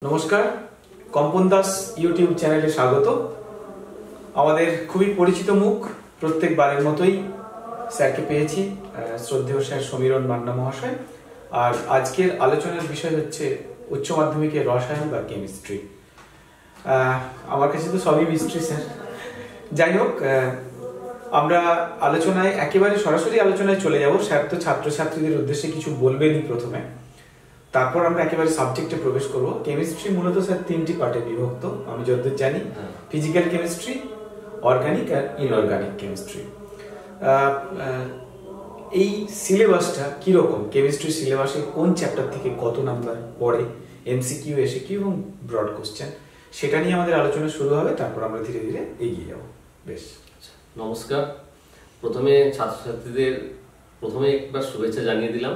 নমস্কার, কম্পন দাস ইউটিউব চ্যানেলে স্বাগত। আমাদের খুবই পরিচিত মুখ, প্রত্যেকবারের মতোই স্যারকে পেয়েছি, শ্রদ্ধেয় স্যার সমীরণ মান্না মহাশয়। আর আজকের আলোচনার বিষয় হচ্ছে উচ্চ মাধ্যমিকের রসায়ন বা কেমিস্ট্রি। আমার কাছে তো সবই মিস্ট্রি স্যার। যাই হোক, আমরা আলোচনায় একেবারে সরাসরি আলোচনায় চলে যাব। স্যার তো ছাত্রছাত্রীদের উদ্দেশ্যে কিছু বলবেনই প্রথমে, তারপর আমরা একেবারে সাবজেক্টে প্রবেশ করব। কেমিস্ট্রি মূলত স্যার তিনটি পার্টে বিভক্ত আমি যতদূর জানি: ফিজিক্যাল কেমিস্ট্রি, অর্গানিক আর ইনঅর্গানিক কেমিস্ট্রি। এই সিলেবাসটা কিরকম, কেমিস্ট্রি সিলেবাসে কোন চ্যাপ্টার থেকে কত নাম্বার পড়ে, এমসিকিউ, এসিকিউ এবং ব্রড কোশ্চেন, সেটা নিয়ে আমাদের আলোচনা শুরু হবে। তারপর আমরা ধীরে ধীরে এগিয়ে যাব। বেশ, নমস্কার। প্রথমে ছাত্রছাত্রীদের একবার শুভেচ্ছা জানিয়ে দিলাম।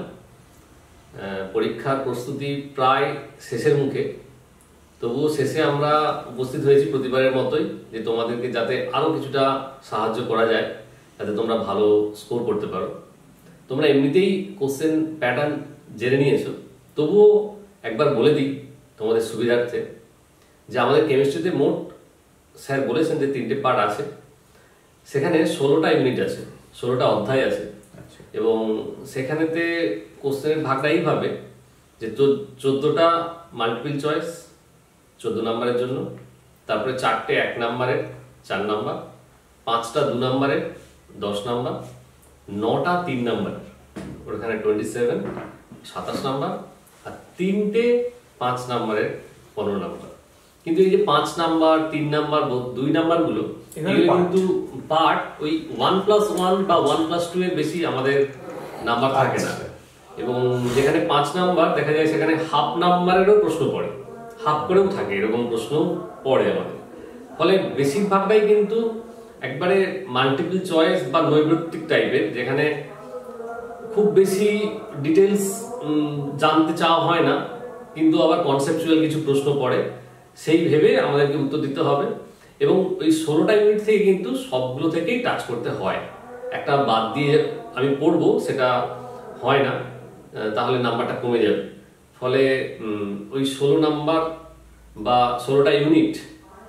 পরীক্ষার প্রস্তুতি প্রায় শেষের মুখে, তবুও শেষে আমরা উপস্থিত হয়েছি প্রতিবারের মতোই, যে তোমাদেরকে যাতে আরও কিছুটা সাহায্য করা যায়, যাতে তোমরা ভালো স্কোর করতে পারো। তোমরা এমনিতেই কোশ্চেন প্যাটার্ন জেনে নিয়েছো, তবুও একবার বলে দিই তোমাদের সুবিধার্থে, যে আমাদের কেমিস্ট্রিতে মোট স্যার বলেছেন যে 3টে পার্ট আছে। সেখানে 16টা ইউনিট আছে, 16টা অধ্যায় আছে, এবং সেখানেতে কোশ্চেনের ভাগটা এইভাবে যে 14টা মাল্টিপল চয়েস 14 নম্বরের জন্য, তারপরে 4টে 1 নম্বরের 4 নম্বর, 5টা 2 নম্বরের 10 নম্বর, 9টা 3 নম্বরের ওখানে 27 27 নম্বর, আর 3টে 5 নম্বরের 15 নম্বর। কিন্তু এই যে 5 নাম্বার, 3 নাম্বার, 2 নাম্বারগুলো কিন্তু পার্ট ওই 1+1 বা 1+2 এর বেশি আমাদের নাম্বার থাকে না। এবং যেখানে 5 নাম্বার দেখা যায় সেখানে হাফ নাম্বারেরও প্রশ্ন পড়ে, হাফ করেও থাকে, এরকম প্রশ্ন পড়ে আমাদের। ফলে বেশিরভাগটাই কিন্তু একবারে মাল্টিপল চয়েস বা নৈর্ব্যক্তিক টাইপের, যেখানে খুব বেশি ডিটেলস জানতে চাওয়া হয় না, কিন্তু আবার কনসেপচুয়াল কিছু প্রশ্ন পড়ে, সেই ভেবে আমাদেরকে উত্তর দিতে হবে। এবং ওই 16টা ইউনিট থেকে কিন্তু সবগুলো থেকেই টাচ করতে হয়। একটা বাদ দিয়ে আমি পড়বো সেটা হয় না, তাহলে নাম্বারটা কমে যাবে। ফলে ওই 16 নাম্বার বা 16টা ইউনিট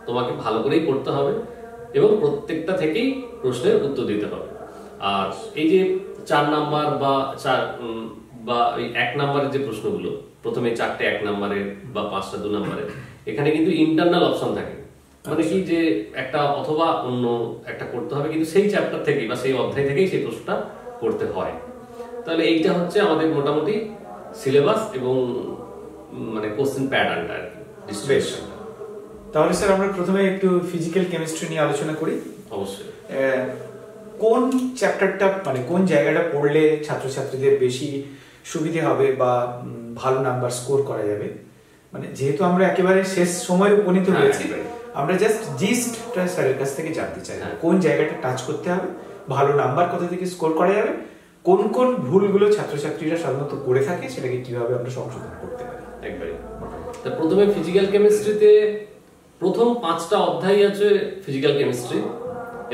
তোমাকে ভালো করেই পড়তে হবে, এবং প্রত্যেকটা থেকেই প্রশ্নের উত্তর দিতে হবে। আর এই যে 4 নাম্বার বা ওই 1 নাম্বারের যে প্রশ্নগুলো, প্রথমে 4টে 1 নাম্বারের বা 5টা 2 নাম্বারের, এখানে কিন্তু ইন্টারনাল অপশন থাকে। মানে কি, যে একটা অথবা অন্য একটা করতে হবে, কিন্তু সেই চ্যাপ্টার থেকেই বা সেই অধ্যায় থেকেই সেই প্রশ্নটা করতে হয়। তাহলে এইটা হচ্ছে আমাদের মোটামুটি সিলেবাস এবং মানে কোশ্চেন প্যাটার্নটা আর কি। তাহলে স্যার আমরা প্রথমে একটু ফিজিক্যাল কেমিস্ট্রি নিয়ে আলোচনা করি। অবশ্যই। কোন চ্যাপ্টারটা, মানে কোন জায়গাটা পড়লে ছাত্রছাত্রীদের বেশি সুবিধে হবে বা ভালো নাম্বার স্কোর করা যাবে? মানে যেহেতু আমরা একেবারে শেষ সময়ে উপনীত হয়েছি, আমরা জাস্ট জিস্টটা স্যারের কাছ থেকে জানতে চাই। কোন জায়গাটা টাচ করতে হবে, ভালো নাম্বার কোথা থেকে স্কোর করা যাবে, কোন কোন ভুলগুলো ছাত্রছাত্রীরা সাধারণত করে থাকে, সেটাকে কিভাবে আমরা সংশোধন করতে পারি। একবারে তা প্রথমে ফিজিক্যাল কেমিস্ট্রিতে প্রথম 5টা অধ্যায় আছে ফিজিক্যাল কেমিস্ট্রি,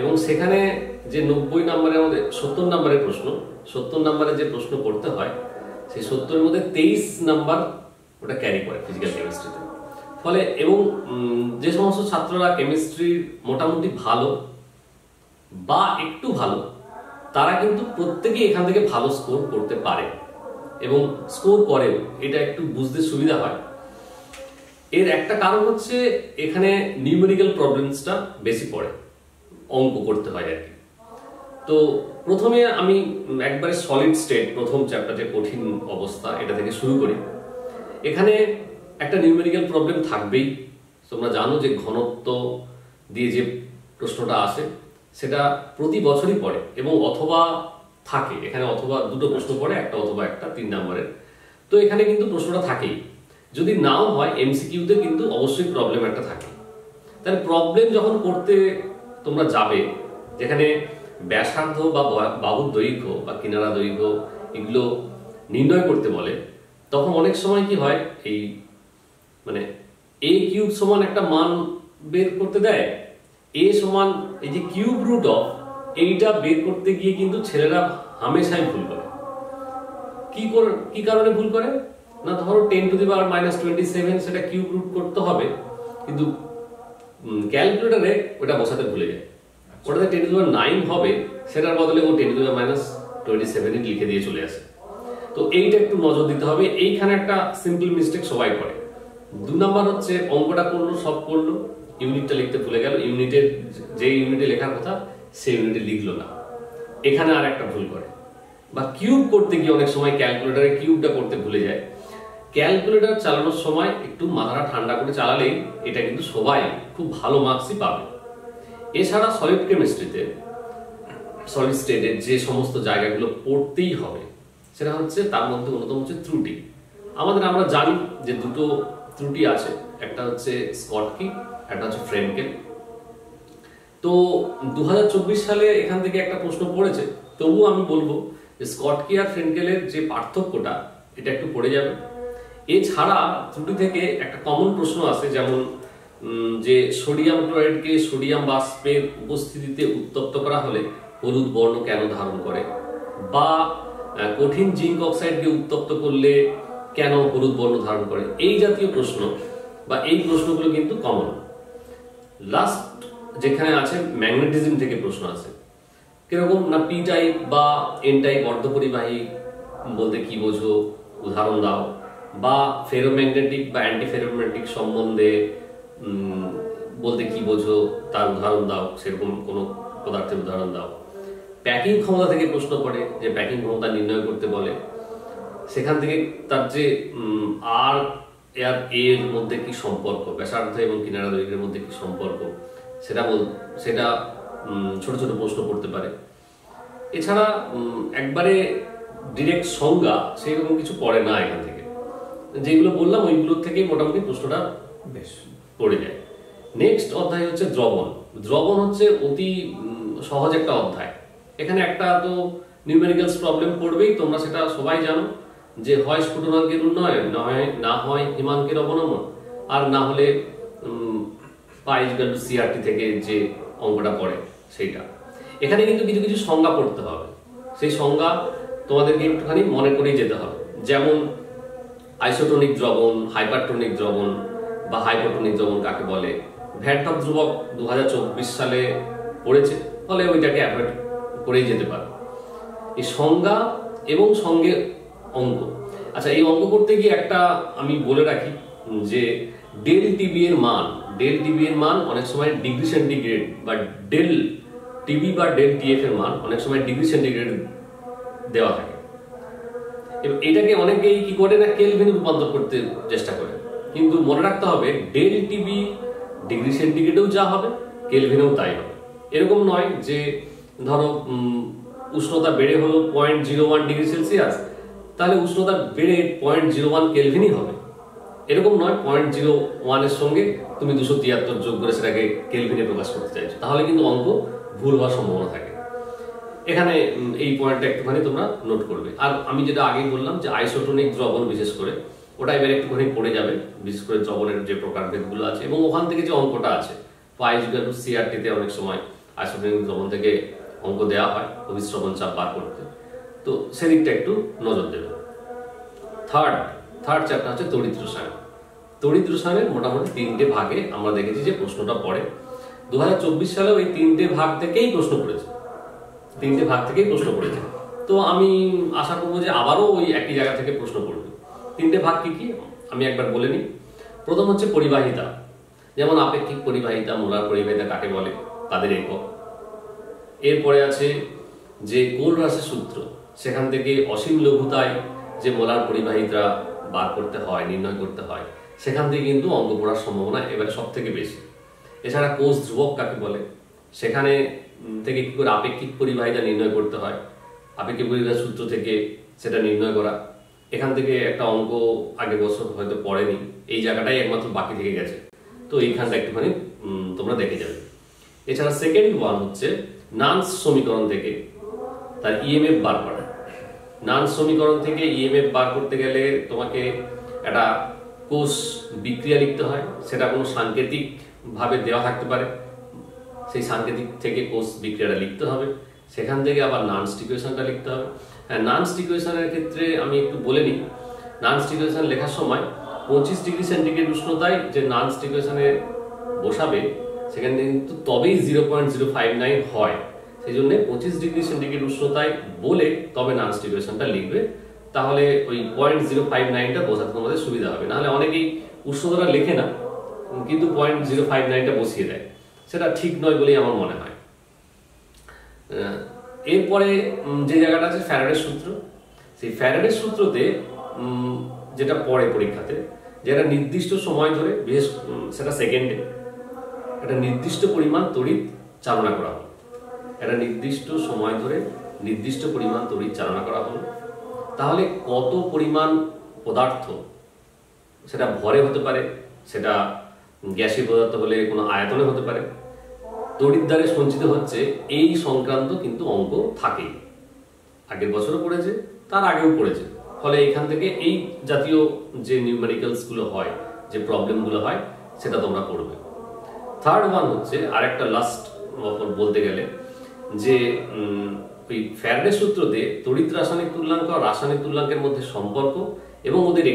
এবং সেখানে যে 90 নম্বরের মধ্যে 70 নম্বরের প্রশ্ন, 70 নম্বরের যে প্রশ্ন করতে হয়, সেই 70-এর মধ্যে 23 নাম্বার ওটা ক্যারি করে ফিজিক্যাল কেমিস্ট্রিতে। ফলে এবং যে সমস্ত ছাত্ররা কেমিস্ট্রি মোটামুটি ভালো বা একটু ভালো, তারা কিন্তু প্রত্যেকেই এখান থেকে ভালো স্কোর করতে পারে এবং স্কোর করেও, এটা একটু বুঝতে সুবিধা হয়। এর একটা কারণ হচ্ছে এখানে নিউমেরিক্যাল প্রবলেমসটা বেশি পড়ে, অঙ্ক করতে হয় আর কি। তো প্রথমে আমি একবারে সলিড স্টেট, প্রথম চ্যাপ্টার যে কঠিন অবস্থা, এটা থেকে শুরু করি। এখানে একটা নিউমেরিক্যাল প্রবলেম থাকবেই। তোমরা জানো যে ঘনত্ব দিয়ে যে প্রশ্নটা আসে, সেটা প্রতি বছরই পড়ে, এবং অথবা থাকে এখানে, অথবা 2টো প্রশ্ন পড়ে, একটা অথবা একটা 3 নম্বরের। তো এখানে কিন্তু প্রশ্নটা থাকেই, যদি নাও হয় এমসিকিউতে কিন্তু অবশ্যই প্রবলেম একটা থাকে। তাহলে প্রবলেম যখন করতে তোমরা যাবে, যেখানে ব্যাসার্ধ বা বাহুর দৈর্ঘ্য বা কিনারা দৈর্ঘ্য এগুলো নির্ণয় করতে বলে, তখন অনেক সময় কি হয়, এই মানে a কিউব সমান একটা মান বের করতে দেয়, a সমান এই যে কিউব রুট অফ, এইটা বের করতে গিয়ে কিন্তু ছেলেরা হামেশাই ভুল করে। কি কারণে ভুল করে? না ধরো 10⁻⁻27 সেটা কিউব রুট করতে হবে, কিন্তু ক্যালকুলেটরে ওটা বসাতে ভুলে যায়। ওটাতে 10⁹ হবে, সেটার বদলে ও 10⁻27 লিখে দিয়ে চলে আসে। তো এইটা একটু নজর দিতে হবে, এইখানে একটা সিম্পল মিস্টেক সবাই করে। 2 নাম্বার হচ্ছে অঙ্কটা করলো, সব করলো, ইউনিটটা লিখতে ভুলে গেল, ইউনিটের যে ইউনিটে লেখার কথা সেই ইউনিটে লিখলো না, এখানে আর একটা ভুল করে। বা কিউব করতে গিয়ে অনেক সময় ক্যালকুলেটরে কিউবটা করতে ভুলে যায়। ক্যালকুলেটর চালানোর সময় একটু মাথাটা ঠান্ডা করে চালালেই এটা কিন্তু সবাই খুব ভালো মার্কসই পাবে। এছাড়া সলিড কেমিস্ট্রিতে সলিড স্টেটের যে সমস্ত জায়গাগুলো পড়তেই হবে সেটা হচ্ছে, তার মধ্যে অন্যতম হচ্ছে ত্রুটি। আমরা জানি যে দুটো ত্রুটি আছে, একটা হচ্ছে স্কটকি, একটা হচ্ছে ফ্রেনকেল। তো 2024 সালে এখান থেকে একটা প্রশ্ন পড়েছে, তবুও আমি বলবো যে স্কটকি আর ফ্রেনকেলের যে পার্থক্যটা এটা একটু পড়ে যাবে। এছাড়া ত্রুটি থেকে একটা কমন প্রশ্ন আছে, যেমন যে সোডিয়াম ক্লোরাইডকে সোডিয়াম বাষ্পের উপস্থিতিতে উত্তপ্ত করা হলে হলুদ বর্ণ কেন ধারণ করে, বা কঠিন জিঙ্ক অক্সাইডকে উত্তপ্ত করলে কেন হলুদ বর্ণ ধারণ করে। এই জাতীয় প্রশ্ন বা এই প্রশ্নগুলো কিন্তু কমন। লাস্ট যেখানে আছে ম্যাগনেটিজম থেকে প্রশ্ন আছে, কিরকম না পি টাইপ বা এন টাইপ অর্ধপরিবাহী বলতে কি বোঝো, উদাহরণ দাও। বা ফেরোম্যাগনেটিক বা অ্যান্টি ফেরোম্যাগনেটিক সম্বন্ধে বলতে কি বোঝো, তার উদাহরণ দাও, সেরকম কোনো পদার্থের উদাহরণ দাও। প্যাকিং ক্ষমতা থেকে প্রশ্ন করে, যে প্যাকিং ক্ষমতা নির্ণয় করতে বলে, সেখান থেকে তার যে আর এর মধ্যে কি সম্পর্ক, ব্যাসার্ধ এবং কিনারা দৈর্ঘ্যের মধ্যে কি সম্পর্ক, সেটা ছোট ছোট প্রশ্ন করতে পারে। এছাড়া একবারে ডিরেক্ট সংজ্ঞা সেইরকম কিছু পড়ে না এখান থেকে, যেগুলো বললাম ওইগুলোর থেকেই মোটামুটি প্রশ্নটা বেশ পড়ে যায়। নেক্সট অধ্যায় হচ্ছে দ্রবণ। দ্রবণ হচ্ছে অতি সহজ একটা অধ্যায়। এখানে একটা তো নিউমেরিক্যালস প্রবলেম পড়বেই, তোমরা সেটা সবাই জানো, যে হয় স্ফুটনাঙ্কের উন্নয়ন, না হয় হিমাঙ্কের অবনমন, আর না হলে π/CRT থেকে যে অঙ্কটা পড়ে সেইটা। এখানে কিন্তু কিছু কিছু সংজ্ঞা পড়তে হবে, সেই সংজ্ঞা তোমাদেরকে একটুখানি মনে করেই যেতে হবে। যেমন আইসোটোনিক দ্রবণ, হাইপারটোনিক দ্রবণ বা হাইপোটোনিক দ্রবণ কাকে বলে, ভ্যাট ভাগ ধ্রুবক 2024 সালে পড়েছে, ফলে ওইটাকে অ্যাভয়েড করেই যেতে পারো। এই সংজ্ঞা এবং সঙ্গে অঙ্ক। আচ্ছা, এই অঙ্ক করতে গিয়ে একটা আমি বলে রাখি যে ডেল টিবি এর মান অনেক সময় ডিগ্রি সেন্টিগ্রেড, বা ডেল টিবি বা ডেল টিএফ এর মান অনেক সময় ডিগ্রি সেন্টিগ্রেড দেওয়া থাকে। এটাকে অনেকেই কি করে না কেলভিনে রূপান্তর করতে চেষ্টা করে, কিন্তু মনে রাখতে হবে ডেল টিবি ডিগ্রি সেন্টিগ্রেডেও যা হবে কেলভিনেও তাই হবে। এরকম নয় যে ধরো উষ্ণতা বেড়ে হলো 0.01 ডিগ্রি সেলসিয়াস, তাহলে উষ্ণতা বেড়ে 0.01 কেলভিনই হবে, এরকম নয়। 0.01 এর সঙ্গে তুমি 273 যোগ করে সেটাকে কেলভিনে প্রকাশ করতে চাইছো, তাহলে কিন্তু অঙ্ক ভুল হওয়ার সম্ভাবনা থাকে। এখানে এই পয়েন্টটা একটুখানি তোমরা নোট করবে। আর আমি যেটা আগেই বললাম যে আইসোটোনিক দ্রবণ বিশেষ করে ওটা এবার একটুখানি পড়ে যাবে, বিশেষ করে দ্রবণের যে প্রকারভেদগুলো আছে এবং ওখান থেকে যে অঙ্কটা আছে π/CRT তে অনেক সময় আইসোটোনিক দ্রবণ থেকে অঙ্ক দেওয়া হয় অভিস্রবণ চাপ বার করতে, তো সেদিকটা একটু নজর দেবে। থার্ড চ্যাপ্টার হচ্ছে তড়িৎ রসায়ন। তড়িৎ রসায়নের মোটামুটি 3টে ভাগে আমরা দেখেছি যে প্রশ্নটা পড়ে। 2024 সালেও এই 3টে ভাগ থেকেই প্রশ্ন করেছে, তো আমি আশা করবো যে আবারও ওই একই জায়গা থেকে প্রশ্ন পড়বে। 3টে ভাগ কি কি আমি একবার বলে নিই। প্রথম হচ্ছে পরিবাহিতা, যেমন আপেক্ষিক পরিবাহিতা, মোলার পরিবাহিতা কাকে বলে, তাদের একক। এরপরে আছে যে কোলরাসের সূত্র, সেখান থেকে অসীম লঘুতায় যে মোলার পরিবাহিতা বার করতে হয়, নির্ণয় করতে হয়, সেখান থেকে কিন্তু অঙ্ক পড়ার সম্ভাবনা এবারে সব থেকে বেশি। এছাড়া কোষ ধ্রুবক কাকে বলে, সেখানে থেকে কি করে আপেক্ষিক পরিবাহিতা নির্ণয় করতে হয়, আপেক্ষিক পরিবাহিতার সূত্র থেকে সেটা নির্ণয় করা, এখান থেকে একটা অঙ্ক আগের বছর হয়তো পড়েনি, এই জায়গাটাই একমাত্র বাকি থেকে গেছে, তো এইখানটা একটুখানি তোমরা দেখে যাবে। এছাড়া সেকেন্ড ওয়ান হচ্ছে নান্স সমীকরণ থেকে তার ইএমএফ বার করা। নান্স সমীকরণ থেকে ইএমএফ বার করতে গেলে তোমাকে একটা কোষ বিক্রিয়া লিখতে হয়, সেটা কোনো সাংকেতিক ভাবে দেওয়া থাকতে পারে, সেই সাংকেতিক থেকে কোষ বিক্রিয়াটা লিখতে হবে, সেখান থেকে আবার নান্স ইকুয়েশনটা লিখতে হবে। হ্যাঁ, নান্স ইকুয়েশনের ক্ষেত্রে আমি একটু বলে নিই নানস্ট ইকুয়েশন লেখার সময় 25 ডিগ্রি সেন্টিগ্রেড উষ্ণতায় যে নানস্ট ইকুয়েশনে বসাবে সেখানে কিন্তু তবেই 0.059 হয়। সেই জন্য 25 ডিগ্রি সেন্টিগ্রেড উষ্ণতায় বলে তবে নানস্ট ইকুয়েশনটা লিখবে, তাহলে ওই 0.059টা বোঝাতে তোমাদের সুবিধা হবে। নাহলে অনেকেই উষ্ণতাটা লেখে না কিন্তু 0.059টা বসিয়ে দেয়, সেটা ঠিক নয় বলেই আমার মনে হয়। এরপরে যে জায়গাটা আছে ফ্যারাডের সূত্র, সেই ফ্যারাডের সূত্রতে যেটা পড়ে পরীক্ষাতে, যেটা নির্দিষ্ট সময় ধরে সেটা সেকেন্ডে একটা নির্দিষ্ট পরিমাণ তড়িৎ চালনা করা হলো, একটা নির্দিষ্ট সময় ধরে নির্দিষ্ট পরিমাণ তড়িৎ চালনা করা হলো, তাহলে কত পরিমাণ পদার্থ, সেটা ভরে হতে পারে, সেটা গ্যাসীয় পদার্থ হলে কোনো আয়তনে হতে পারে, তড়িৎ দ্বারে সঞ্চিত হচ্ছে, এই সংক্রান্ত কিন্তু অঙ্ক থাকেই। আগের বছরও পড়েছে, তার আগেও পড়েছে। ফলে এখান থেকে এই জাতীয় যে নিউমেরিক্যালস গুলো হয়, যে প্রবলেমগুলো হয়, সেটা তোমরা পড়বে। থার্ড ওয়ান হচ্ছে আরেকটা লাস্ট বলতে গেলে যে ওই ফ্যারাডের সূত্রতে তড়িৎ রাসায়নিক তুল্যাঙ্ক আর রাসায়নিক তুল্যাঙ্কের মধ্যে সম্পর্ক এবং ওদের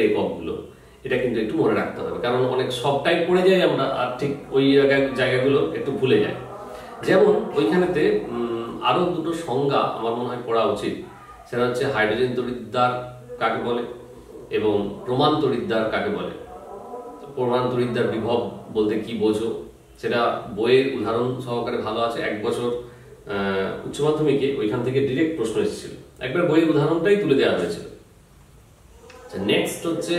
এককগুলো, এটা কিন্তু একটু মনে রাখতে হবে, কারণ অনেক সবটাই পড়ে যাই আমরা আর ঠিক ওই জায়গাগুলো একটু ভুলে যাই। যেমন ওইখানেতে আরো দুটো সংজ্ঞা আমার মনে হয় পড়া উচিত, সেটা হচ্ছে হাইড্রোজেন তড়িৎদ্বার কাকে বলে এবং প্রমাণ তড়িৎদ্বার কাকে বলে। প্রমাণ তড়িৎদ্বার বিভব বলতে কি বোঝো, সেটা বইয়ের উদাহরণ সহকারে ভালো আছে। এক বছর উচ্চ মাধ্যমিকে ওইখান থেকে ডিরেক্ট প্রশ্ন এসেছিল, একবার বইয়ের উদাহরণটাই তুলে দেওয়া হয়েছিল। নেক্সট হচ্ছে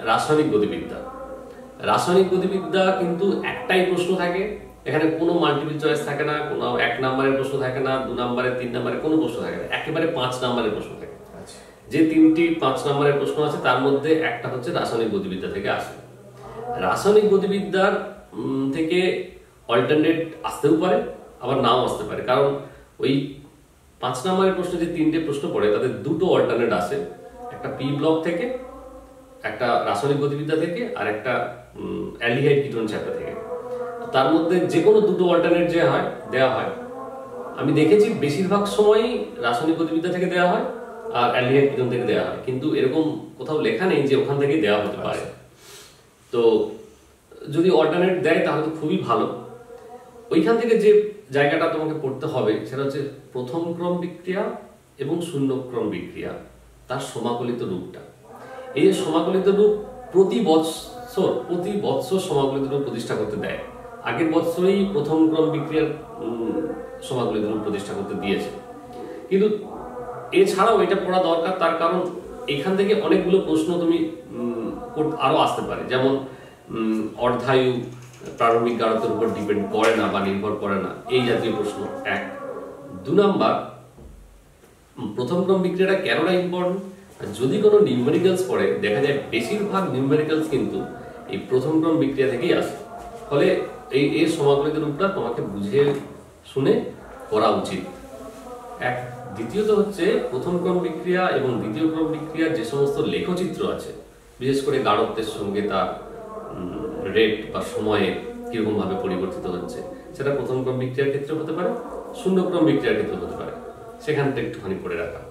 রাসায়নিক গতিবিদ্যা। রাসায়নিক গতিবিদ্যা কিন্তু একটাই প্রশ্ন থাকে, এখানে কোনো মাল্টিপল চয়েস থাকে না, কোনো 1 নম্বরের প্রশ্ন থাকে না, 2 নম্বরের, 3 নম্বরের কোনো প্রশ্ন থাকে না, একেবারে 5 নম্বরের প্রশ্ন থাকে। যে 3টি 5 নম্বরের প্রশ্ন আছে তার মধ্যে একটা হচ্ছে রাসায়নিক গতিবিদ্যা থেকে আসে। রাসায়নিক গতিবিদ্যার থেকে অল্টারনেট আসতেও পারে, আবার নাও আসতে পারে, কারণ ওই 5 নম্বরের প্রশ্নে যে 3টে প্রশ্ন পড়ে তাদের দুটো অল্টারনেট আসে, একটা পি ব্লক থেকে, একটা রাসায়নিক গতিবিদ্যা থেকে, আর একটা অ্যালডিহাইড কিটোন চ্যাপ্টার থেকে। তার মধ্যে যে কোনো দুটো অল্টারনেট যে হয় দেওয়া হয়, আমি দেখেছি বেশিরভাগ সময়ই রাসায়নিক গতিবিদ্যা থেকে দেওয়া হয় আর অ্যালডিহাইড কিটোন থেকে দেওয়া হয়, কিন্তু এরকম কোথাও লেখা নেই যে ওখান থেকে দেওয়া হতে পারে। তো যদি অল্টারনেট দেয় তাহলে তো খুবই ভালো। ওইখান থেকে যে জায়গাটা তোমাকে পড়তে হবে সেটা হচ্ছে প্রথম ক্রম বিক্রিয়া এবং শূন্য ক্রম বিক্রিয়া, তার সমাকলিত রূপটা। এই যে সমাকলিত রূপ প্রতি বৎসর সমাকলিত রূপ প্রতিষ্ঠা করতে দেয়। আগের বছরেই প্রথম ক্রম বিক্রিয়ার সমাকলিত রূপ প্রতিষ্ঠা করতে দিয়েছে, কিন্তু এছাড়াও এটা পড়া দরকার, তার কারণ এখান থেকে অনেকগুলো প্রশ্ন তুমি আরো আসতে পারে। যেমন অর্ধায়ু প্রারম্ভিক গাঢ়তার উপর ডিপেন্ড করে না বা নির্ভর করে না, এই জাতীয় প্রশ্ন 1। 2 নাম্বার, প্রথম ক্রম বিক্রিয়াটা কেননা ইম্পর্টেন্ট। যদি কোনো নিউমেরিক্যালস পড়ে দেখা যায় বেশিরভাগ নিউমেরিক্যালস কিন্তু এই প্রথম ক্রম বিক্রিয়া থেকেই আসে। ফলে এই সমাকলিত রূপটা তোমাকে বুঝে শুনে করা উচিত। দ্বিতীয়ত হচ্ছে প্রথম ক্রম বিক্রিয়া এবং দ্বিতীয় ক্রম বিক্রিয়ার যে সমস্ত লেখচিত্র আছে, বিশেষ করে গাঢ়ত্বের সঙ্গে তার রেট বা সময়ে কিরকম ভাবে পরিবর্তিত হচ্ছে, সেটা প্রথম ক্রম বিক্রিয়ার ক্ষেত্রে হতে পারে, শূন্য ক্রম বিক্রিয়ার ক্ষেত্রে হতে পারে, সেখানটা একটুখানি পড়ে রাখা।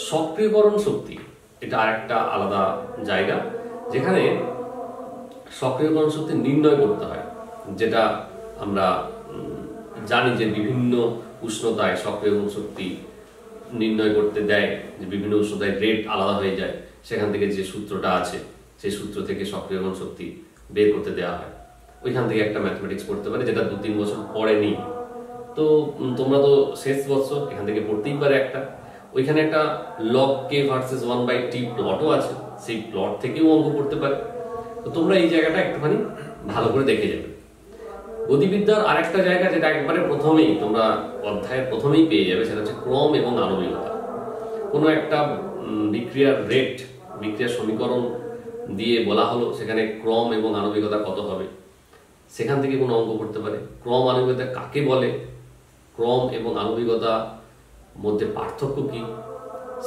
সক্রিয়করণ শক্তি, এটা আরেকটা আলাদা জায়গা যেখানে সক্রিয়করণ শক্তি নির্ণয় করতে হয়, যেটা আমরা জানি যে বিভিন্ন উষ্ণতায় সক্রিয়করণ শক্তি নির্ণয় করতে দেয়, যে বিভিন্ন উষ্ণতায় রেট আলাদা হয়ে যায়, সেখান থেকে যে সূত্রটা আছে সেই সূত্র থেকে সক্রিয়করণ শক্তি বের করতে দেওয়া হয়। ওইখান থেকে একটা ম্যাথমেটিক্স পড়তে পারে, যেটা 2-3 বছর পরে নেই। তো তোমরা তো শেষ বছর, এখান থেকে পড়তেই পারে একটা। ওইখানে একটা log k ভার্সেস 1/t প্লটও আছে, সেই প্লট থেকেও অঙ্ক করতে পারে। তো তোমরা এই জায়গাটা একটুখানি ভালো করে দেখে যাবে। গতিবিদ্যার আরেকটা জায়গা যেটা একবারে প্রথমেই তোমরা অধ্যায়ের প্রথমেই পেয়ে যাবে, সেটা হচ্ছে ক্রম এবং আণবিকতা। কোনো একটা বিক্রিয়ার রেট, বিক্রিয়ার সমীকরণ দিয়ে বলা হলো সেখানে ক্রম এবং আণবিকতা কত হবে, সেখান থেকে কোনো অঙ্ক করতে পারে। ক্রম আণবিকতা কাকে বলে, ক্রম এবং আণবিকতা মধ্যে পার্থক্য কি,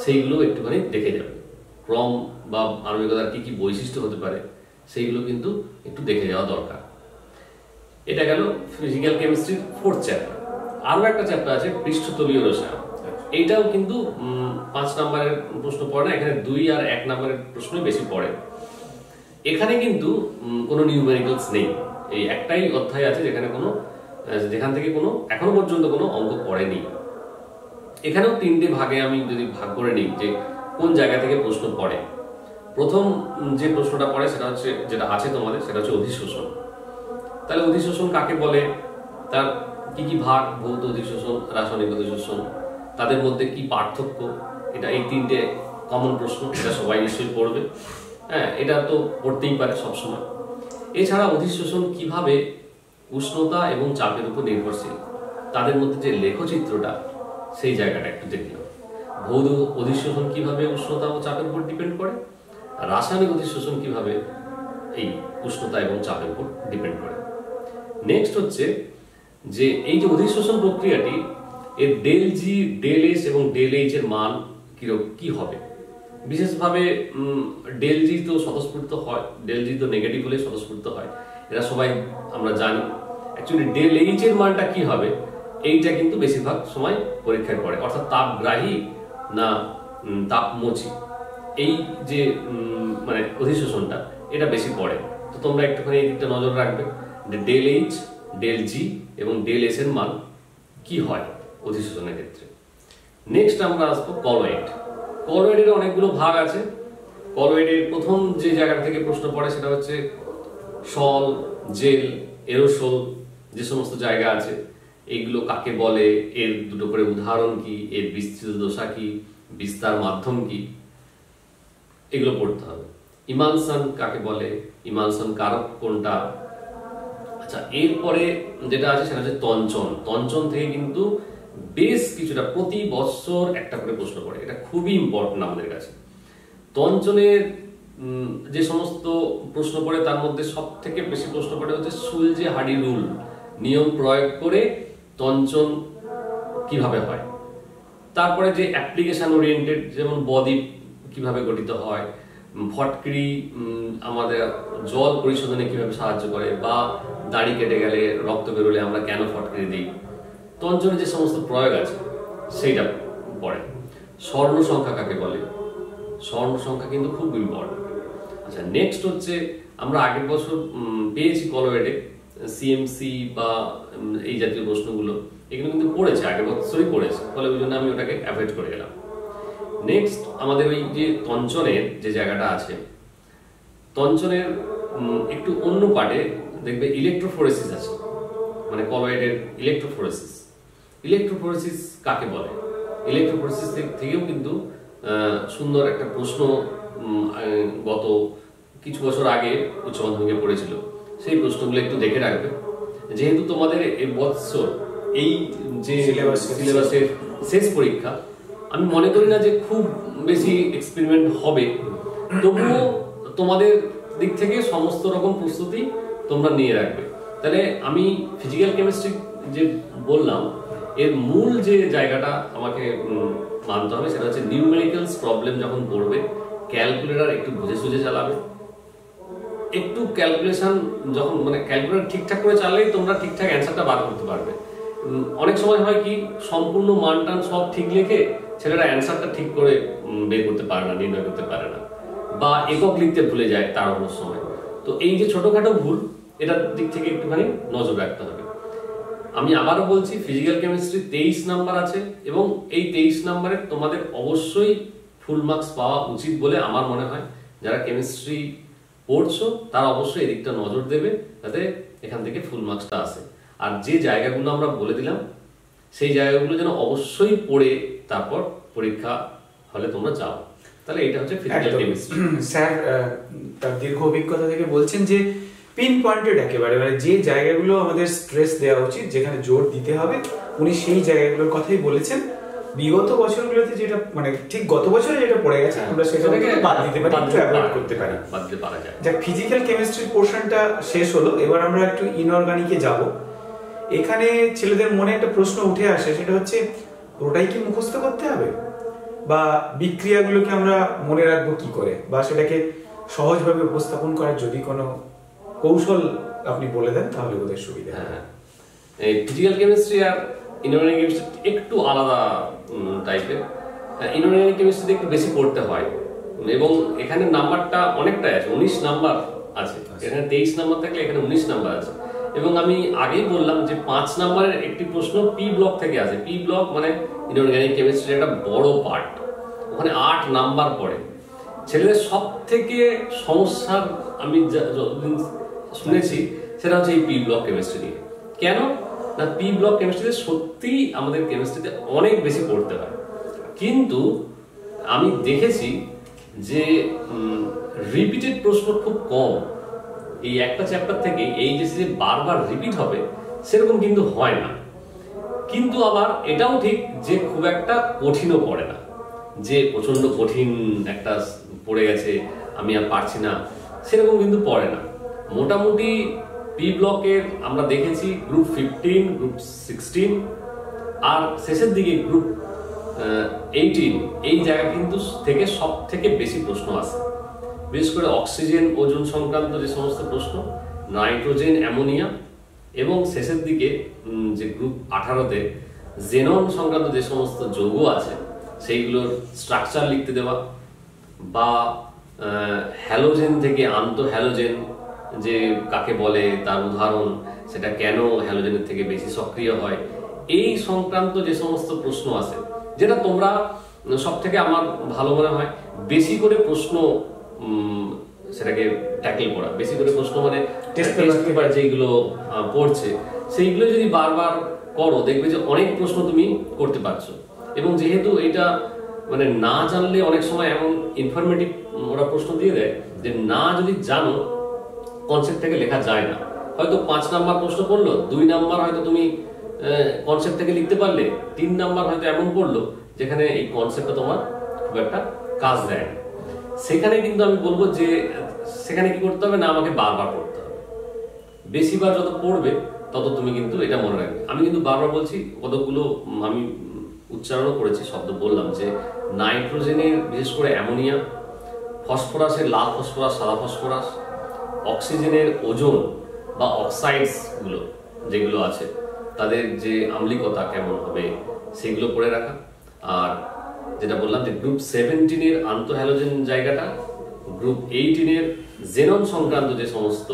সেইগুলো একটুখানি দেখে যাবে। ক্রম বা আণবিকতার কি কি বৈশিষ্ট্য হতে পারে সেইগুলো কিন্তু একটু দেখে যাওয়া দরকার। এটা গেল ফিজিক্যাল কেমিস্ট্রির 4th চ্যাপ্টার। আরো একটা চ্যাপ্টার আছে পৃষ্ঠতলীয় রসায়ন। এইটাও কিন্তু 5 নম্বরের প্রশ্ন পড়ে না, এখানে 2 আর 1 নম্বরের প্রশ্নই বেশি পড়ে। এখানে কিন্তু কোনো নিউমেরিক্যালস নেই, এই একটাই অধ্যায় আছে যেখান থেকে কোনো এখনো পর্যন্ত কোনো অঙ্ক পড়েনি। এখানেও 3টে ভাগে আমি যদি ভাগ করে নিই যে কোন জায়গা থেকে প্রশ্ন পড়ে। প্রথম যে প্রশ্নটা পড়ে সেটা হচ্ছে, যেটা আছে তোমাদের, সেটা হচ্ছে অধিশোষণ। তাহলে অধিশোষণ কাকে বলে, তার কি কি ভাগ, ভৌত অধিশোষণ, রাসায়নিক অধিশোষণ, তাদের মধ্যে কি পার্থক্য, এটা এই 3টে কমন প্রশ্ন, এটা সবাই নিশ্চয়ই পড়বে। হ্যাঁ, এটা তো পড়তেই পারে সবসময়। এছাড়া অধিশোষণ কিভাবে উষ্ণতা এবং চাপের উপর নির্ভরশীল, তাদের মধ্যে যে লেখচিত্রটা, সেই জায়গাটা একটু দেখলাম। ভৌত অধিশোষণ কিভাবে উষ্ণতা ও চাপের উপর ডিপেন্ড করে, আর রাসায়নিক অধিশোষণ কিভাবে এই উষ্ণতা এবং চাপের উপর ডিপেন্ড করে। নেক্সট হচ্ছে যে এই যে অধিশোষণ প্রক্রিয়াটি, এর ডেল জি, ডেল এস এবং ডেল এইচ এর মান কি হবে। বিশেষভাবে ডেল জি তো স্বতঃস্ফূর্ত হয়, ডেল জি তো নেগেটিভ হলে স্বতঃস্ফূর্ত হয়, এটা সবাই আমরা জানি। অ্যাকচুয়ালি ডেল এইচ এর মানটা কি হবে, এইটা কিন্তু বেশিরভাগ সময় পরীক্ষায় পড়ে, অর্থাৎ তাপগ্রাহী না তাপমোচী, এই যে মানে অধিশোষণটা, এটা বেশি পড়ে। তো তোমরা একটুখানি এই দিকটা নজর রাখবে, ডেল এইচ, ডেল জি এবং ডেল এস এর মান কি হয় অধিশোষণের ক্ষেত্রে। নেক্সট আমরা আসবো কলয়েড। কলয়েডের অনেকগুলো ভাগ আছে। কলয়েডের প্রথম যে জায়গা থেকে প্রশ্ন পড়ে সেটা হচ্ছে সল, জেল, এরোসোল, যে সমস্ত জায়গা আছে এইগুলো কাকে বলে, এর দুটো করে উদাহরণ কি, এর বিস্তৃত দশা কি, বিস্তার মাধ্যম কি, এগুলো পড়তে হবে। ইমালশন কাকে বলে, ইমালশন কারক কোনটা। আচ্ছা, এরপরে যেটা আছে সেটা হচ্ছে তঞ্চন। তঞ্চন থেকে কিন্তু বেশ কিছুটা প্রতি বছর একটা করে প্রশ্ন পড়ে, এটা খুবই ইম্পর্টেন্ট আমাদের কাছে। তঞ্চনের যে সমস্ত প্রশ্ন পড়ে তার মধ্যে সব থেকে বেশি প্রশ্ন পড়ে হচ্ছে সুলজে-হাডি রুল, নিয়ম প্রয়োগ করে তঞ্চন কিভাবে হয়। তারপরে যে অ্যাপ্লিকেশন ওরিয়েন্টেড, যেমন বদ্বীপ কিভাবে গঠিত হয়, ফটকিরি আমাদের জল পরিশোধনে কিভাবে সাহায্য করে, বা দাড়ি কেটে গেলে রক্ত বেরোলে আমরা কেন ফটকিরি দিই, তঞ্চনের যে সমস্ত প্রয়োগ আছে সেইটা পড়ে। স্বর্ণ সংখ্যা কাকে বলে, স্বর্ণ সংখ্যা কিন্তু খুব ইম্পর্টেন্ট। আচ্ছা, নেক্সট হচ্ছে আমরা আগের বছর পেয়েছি কলয়েডে সিএমসি বা এই জাতীয় প্রশ্নগুলো, এগুলো কিন্তু পড়েছে, আগের বছরই পড়েছে, ফলে ওই জন্য আমি ওটাকে অ্যাভয়েড করে গেলাম। নেক্সট আমাদের ওই যে তঞ্চনের যে জায়গাটা আছে, তঞ্চনের একটু অন্য পার্টে দেখবে ইলেকট্রোফোরেসিস আছে, মানে কলয়েডের ইলেকট্রোফোরেসিস। ইলেকট্রোফোরেসিস কাকে বলে, ইলেকট্রোফোরেসিস থেকেও কিন্তু সুন্দর একটা প্রশ্ন গত কিছু বছর আগে উচ্চ মাধ্যমিকে পড়েছিল, সেই প্রশ্নগুলো একটু দেখে রাখবে। যেহেতু তোমাদের এই বৎসর এই যে সিলেবাসের শেষ পরীক্ষা, আমি মনে করি না যে খুব বেশি এক্সপেরিমেন্ট হবে, তবুও তোমাদের দিক থেকে সমস্ত রকম প্রস্তুতি তোমরা নিয়ে রাখবে। তাহলে আমি ফিজিক্যাল কেমিস্ট্রি যে বললাম, এর মূল যে জায়গাটা আমাকে মানতে হবে সেটা হচ্ছে নিউমেরিক্যালস প্রবলেম যখন করবে, ক্যালকুলেটর একটু বুঝে সুঝে চালাবে। একটু ক্যালকুলেশন যখন মানে ক্যালকুলেটর ঠিকঠাক করে চাললেই তোমরা ঠিকঠাক অ্যান্সারটা বার করতে পারবে। অনেক সময় হয় কি, সম্পূর্ণ মান টান সব ঠিক লিখে ছেলেরা অ্যান্সারটা ঠিক করে বের করতে পারে না, নির্ণয় করতে পারে না, বা একক লিখতে ভুলে যায় তার অন্য সময়। তো এই যে ছোটখাটো ভুল, এটার দিক থেকে একটুখানি নজর রাখতে হবে। আমি আবারও বলছি, ফিজিক্যাল কেমিস্ট্রি 23 নাম্বার আছে, এবং এই 23 নাম্বারে তোমাদের অবশ্যই ফুল মার্কস পাওয়া উচিত বলে আমার মনে হয়। যারা কেমিস্ট্রি পড়ছো তারা অবশ্যই এদিকটা নজর দেবে, যাতে এখান থেকে ফুল মার্কসটা আসে। আর যে জায়গাগুলো আমরা বলে দিলাম, সেই জায়গাগুলো যেন অবশ্যই পড়ে তারপর পরীক্ষা হলে তোমরা যাও। তাহলে এটা হচ্ছে ফিজিক্যাল কেমিস্ট্রি। স্যার তার দীর্ঘ অভিজ্ঞতা থেকে বলছেন যে পিন পয়েন্টেড একেবারে, মানে যে জায়গাগুলো আমাদের স্ট্রেস দেওয়া উচিত, যেখানে জোর দিতে হবে, উনি সেই জায়গাগুলোর কথাই বলেছেন। বিগত বছরগুলোতে যেটা মানে ঠিক গত বছরে যেটা পড়ে গেছে আমরা সেটাকে বাদ দিতে পারি, একটু অ্যাভয়েড করতে পারি, বাদ দিতে পারা যায়। যা ফিজিক্যাল কেমিস্ট্রির পোরশনটা শেষ হলো, এবার আমরা একটু ইনঅর্গানিকে যাব। এখানে ছেলেদের মনে একটা প্রশ্ন উঠে আসে, সেটা হচ্ছে ওটাই কি মুখস্থ করতে হবে, বা বিক্রিয়াগুলোকে আমরা মনে রাখবো কি করে, বা সেটাকে সহজভাবে উপস্থাপন করার যদি কোনো কৌশল আপনি বলে দেন তাহলে বোধহয় সুবিধা। হ্যাঁ, এই ফিজিক্যাল কেমিস্ট্রি আর ইনঅর্গানিক কেমিস্ট্রি একটু আলাদা টাইপের। ইনঅর্গানিক কেমিস্ট্রিতে একটু বেশি পড়তে হয় এবং এখানে নাম্বারটা অনেকটাই আছে, 19 নাম্বার আছে। এখানে 23 নাম্বার থাকলে এখানে 19 নাম্বার আছে। এবং আমি আগেই বললাম যে 5 নাম্বারের একটি প্রশ্ন পি ব্লক থেকে আসে। পি ব্লক মানে ইনঅর্গানিক কেমিস্ট্রির একটা বড় পার্ট, ওখানে 8 নাম্বার পড়ে। ছেলেদের সব থেকে সমস্যার আমি যতদিন শুনেছি সেটা হচ্ছে এই পি ব্লক কেমিস্ট্রি নিয়ে। কেন না, পি ব্লক কেমিস্ট্রিতে সত্যিই আমাদের কেমিস্ট্রিতে অনেক বেশি পড়তে হয়, কিন্তু আমি দেখেছি যে রিপিটেড প্রশ্ন খুব কম। এই একটা চ্যাপ্টার থেকে এই যে বারবার রিপিট হবে সেরকম কিন্তু হয় না। কিন্তু আবার এটাও ঠিক যে খুব একটা কঠিনও পড়ে না, যে প্রচন্ড কঠিন একটা পড়ে গেছে আমি আর পারছি না, সেরকম কিন্তু পড়ে না। মোটামুটি পি ব্লকের আমরা দেখেছি গ্রুপ 15, গ্রুপ 16 আর শেষের দিকে গ্রুপ 18, এই জায়গা কিন্তু থেকে সব থেকে বেশি প্রশ্ন আসে। বিশেষ করে অক্সিজেন ওজন সংক্রান্ত যে সমস্ত প্রশ্ন, নাইট্রোজেন, অ্যামোনিয়া, এবং শেষের দিকে যে গ্রুপ 18তে জেনন সংক্রান্ত যে সমস্ত যৌগ আছে সেইগুলোর স্ট্রাকচার লিখতে দেওয়া, বা হ্যালোজেন থেকে আন্তঃহ্যালোজেন যে কাকে বলে, তার উদাহরণ, সেটা কেন হ্যালোজেনের থেকে বেশি সক্রিয় হয়, এই সংক্রান্ত যে সমস্ত প্রশ্ন আছে, যেটা তোমরা সব থেকে আমার ভালো মনে হয় বেশি করে প্রশ্ন সেটাকে ট্যাকেল করা, বেশি করে প্রশ্ন মানে টেস্ট পেপার যেগুলো পড়ছে সেইগুলো যদি বারবার করো দেখবে যে অনেক প্রশ্ন তুমি করতে পারছো। এবং যেহেতু এটা মানে না জানলে অনেক সময় এমন ইনফরমেটিভ ওরা প্রশ্ন দিয়ে দেয় যে না যদি জানো কনসেপ্ট থেকে লেখা যায় না। হয়তো 5 নাম্বার প্রশ্ন করলো, 2 নাম্বার হয়তো তুমি কনসেপ্ট থেকে লিখতে পারলে, 3 নাম্বার হয়তো এমন করলো যেখানে এই কনসেপ্টটা তোমার খুব একটা কাজ দেয় না। সেখানে কিন্তু আমি বলবো যে সেখানে কি করতে হবে না, আমাকে বারবার পড়তে হবে। বেশিবার যত পড়বে তত তুমি কিন্তু এটা মনে রাখবে। আমি কিন্তু বারবার বলছি, কতগুলো আমি উচ্চারণও করেছি, শব্দ বললাম যে নাইট্রোজেনের বিশেষ করে অ্যামোনিয়া, ফসফরাসের লাল ফসফরাস, সাদা ফসফরাস, অক্সিজেনের ওজন বা অক্সাইডস গুলো যেগুলো আছে তাদের যে আম্লিকতা কেমন হবে সেগুলো পড়ে রাখা। আর যেটা বললাম যে গ্রুপ 17 এর আন্তঃহ্যালোজেন জায়গাটা, গ্রুপ 18 এর জেনন সংক্রান্ত যে সমস্ত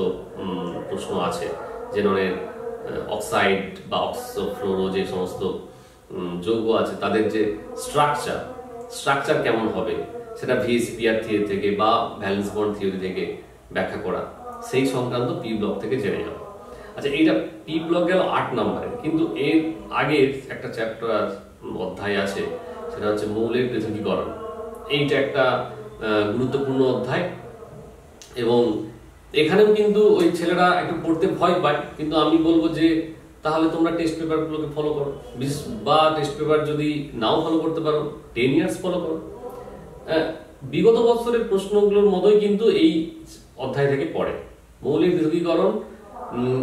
প্রশ্ন আছে, জেননের অক্সাইড বা অক্সোফ্লোরো যে সমস্ত যৌগ আছে তাদের যে স্ট্রাকচার কেমন হবে সেটা ভিএসপিআর থিওরি থেকে বা ভ্যালেন্স বন্ড থিওরি থেকে ব্যাখ্যা করা, সেই সংক্রান্ত পি ব্লক থেকে জেনে যাবো। আচ্ছা, এইটা পি ব্লক গেল 8 নম্বরের, কিন্তু এর আগে একটা চ্যাপ্টার অধ্যায় আছে, সেটা হচ্ছে মৌলের পৃথকীকরণ। এইটা একটা গুরুত্বপূর্ণ অধ্যায় এবং এখানেও কিন্তু ওই ছেলেরা একটু পড়তে ভয় পায়, কিন্তু আমি বলবো যে তাহলে তোমরা টেস্ট পেপারগুলোকে ফলো করো, বা টেস্ট পেপার যদি নাও ফলো করতে পারো 10 ইয়ার্স ফলো করো। বিগত বছরের প্রশ্নগুলোর মতোই কিন্তু এই অধ্যায় থেকে পড়ে। মৌলিক পৃথকীকরণ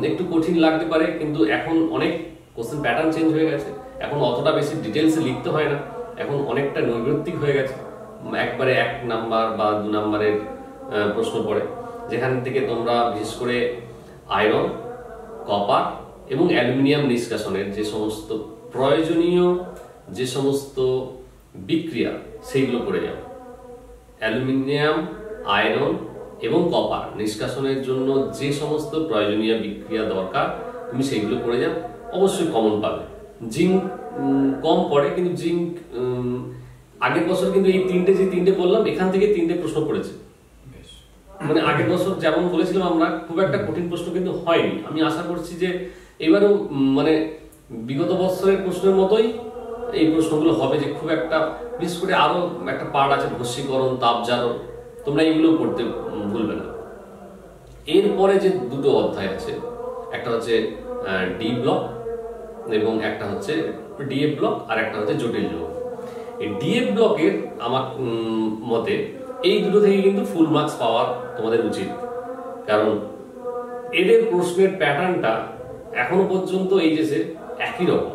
একটু কঠিন লাগতে পারে, কিন্তু এখন অনেক কোশ্চেন প্যাটার্ন চেঞ্জ হয়ে গেছে, এখন অতটা বেশি ডিটেলসে লিখতে হয় না, এখন অনেকটা নৈর্ব্যক্তিক হয়ে গেছে। একবারে 1 নাম্বার বা 2 নাম্বারের প্রশ্ন পড়ে, যেখান থেকে তোমরা বিশেষ করে আয়রন, কপার এবং অ্যালুমিনিয়াম নিষ্কাশনের যে সমস্ত প্রয়োজনীয় যে সমস্ত বিক্রিয়া সেইগুলো করে যাও। অ্যালুমিনিয়াম, আয়রন এবং কপার নিষ্কাশনের জন্য যে সমস্ত প্রয়োজনীয় বিক্রিয়া দরকার তুমি সেইগুলো করে যাও। অবশ্যই কমন পাবে। জিঙ্ক কম পড়ে, কিন্তু জিঙ্ক আগের বছর কিন্তু এই তিনটে বললাম এখান থেকে 3টে প্রশ্ন পড়েছে। মানে আগের বছর যেমন বলেছিলাম আমরা, খুব একটা কঠিন প্রশ্ন কিন্তু হয়নি। আমি আশা করছি যে এবারও মানে বিগত বছরের প্রশ্নের মতোই এই প্রশ্নগুলো হবে, যে খুব একটা বিশেষ করে আরো একটা পার্ট আছে বশীকরণ, তাপজারণ, তোমরা এগুলো পড়তে ভুলবে না। এরপরে যে 2টো অধ্যায় আছে, একটা হচ্ছে ডি ব্লক এবং একটা হচ্ছে ডিএফ ব্লক, আর একটা হচ্ছে জটিল যৌগ। এই ডিএফ ব্লকের আমার মতে এই দুটো থেকে কিন্তু ফুল মার্কস পাওয়া তোমাদের উচিত, কারণ এদের প্রশ্নের প্যাটার্নটা এখনো পর্যন্ত এই যে একই রকম।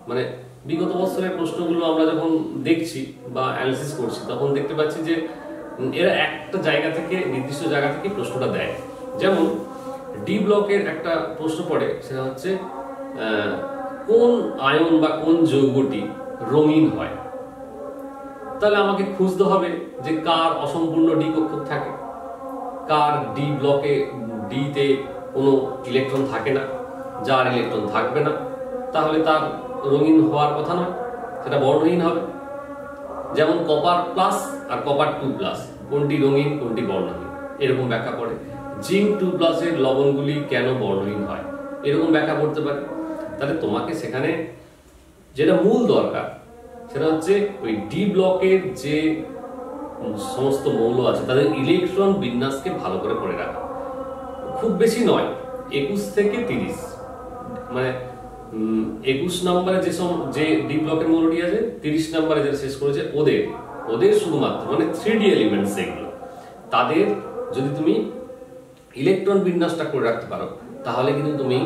মানে বিগত বছরের প্রশ্নগুলো আমরা যখন দেখছি বা অ্যানালিসিস করছি তখন দেখতে পাচ্ছি যে এরা একটা জায়গা থেকে, নির্দিষ্ট জায়গা থেকে প্রশ্নটা দেয়। যেমন ডি ব্লকের একটা প্রশ্ন পড়ে, সেটা হচ্ছে কোন আয়ন বা কোন যৌগটি রঙিন হয়, তাহলে আমাকে খুঁজতে হবে যে কার অসম্পূর্ণ ডি কক্ষক থাকে, কার ডি ব্লকে ডিতে কোনো ইলেকট্রন থাকে না, যার ইলেকট্রন থাকবে না, তাহলে তার রঙিন হওয়ার কথা নয়, সেটা বর্ণহীন হবে। যেমন কপার প্লাস আর কপার 2+, কোনটি রঙিন কোনটি বর্ণহীন, এরকম ব্যাখ্যা করে। জিঙ্ক 2+ এর লবণগুলি কেন বর্ণহীন হয়, এরকম ব্যাখ্যা করতে পারে। তাহলে তোমাকে সেখানে যেটা মূল দরকার সেটা হচ্ছে ওই ডি ব্লকের যে সমস্ত মৌল আছে তাদের ইলেকট্রন বিন্যাসকে ভালো করে পড়ে রাখা। খুব বেশি নয়, 21 থেকে 30, মানে 21 নম্বরে যে ডি ব্লকের মৌলটি আছে, 30 নম্বরে যেটা শেষ করেছে ওদের শুধুমাত্র মানে 3D এলিমেন্টস এগুলো, তাদের যদি তুমি ইলেকট্রন বিন্যাসটা করে রাখতে পারো তাহলে কিন্তু তুমি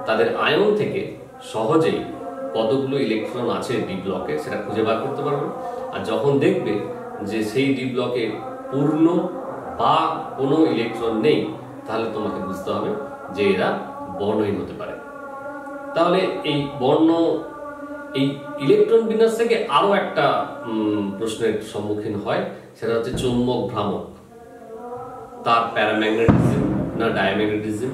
তাদের আয়ন থেকে সহজেই কতগুলো ইলেকট্রন আছে ডি ব্লকে সেটা খুঁজে বার করতে পারবে। আর যখন দেখবে যে সেই ডি ব্লকে পূর্ণ বা কোনো ইলেকট্রন নেই, তাহলে তোমাকে বুঝতে হবে যে এরা বর্ণহীন হতে পারে। তাহলে এই ইলেকট্রন বিন্যাস থেকে আরো একটা প্রশ্নের সম্মুখীন হয়, সেটা হচ্ছে চৌম্বক ভ্রামক, তার প্যারাম্যাগনেটিজম না ডায়াম্যাগনেটিজম,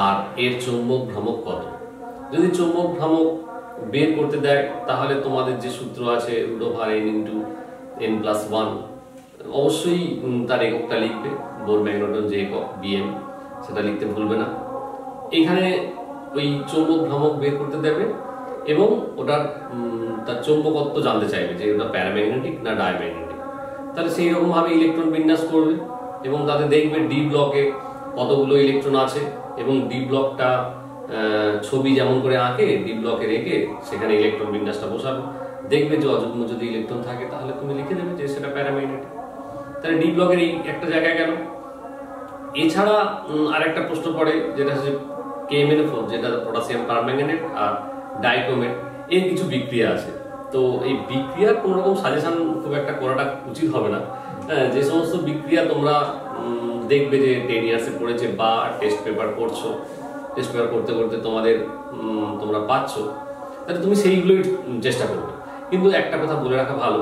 আর এর চৌম্বক ভ্রামক কত। যদি চৌম্বক ভ্রামক বের করতে দেয় তাহলে তোমাদের যে সূত্র আছে √n × n+1, অবশ্যই তার এককটা লিখবে, বোর ম্যাগনেটন যে একক BM, সেটা লিখতে ভুলবে না। এখানে ওই চৌম্বক ভ্রামক বের করতে দেবে এবং তার চৌম্বকত্ব জানতে চাইবে যে ওটা প্যারাম্যাগনেটিক না ডায়াম্যাগনেটিক। তাহলে সেই রকম ভাবে ইলেকট্রন বিন্যাস করবে এবং তাতে দেখবে ডি ব্লকে কতগুলো ইলেকট্রন আছে এবং ডি ব্লকটা ছবি যেমন করে আঁকে ডি ব্লকে রেখে সেখানে ইলেকট্রন বিন্যাসটা বসাবে। দেখবে যে অযুগ্ম যদি ইলেকট্রন থাকে তাহলে তুমি লিখে দেবে যে সেটা প্যারাম্যাগনেটিক। তাহলে ডি ব্লকের এই একটা জায়গায় গেল। এছাড়া আরেকটা প্রশ্ন পড়ে যেটা হচ্ছে KMnO4, যেটা পটাশিয়াম পারম্যাঙ্গানেট আর ডাইক্রোমেট, এর কিছু বিক্রিয়া আছে। তো এই বিক্রিয়ার কোনো রকম সাজেশন খুব একটা করাটা উচিত হবে না। যে সমস্ত বিক্রিয়া তোমরা দেখবে যে 10 ইয়ার্সে পড়েছে বা টেস্ট পেপার করছো, টেস্ট পেপার করতে করতে তোমরা পাচ্ছ, তাহলে তুমি সেইগুলোই চেষ্টা করবে। কিন্তু একটা কথা বলে রাখা ভালো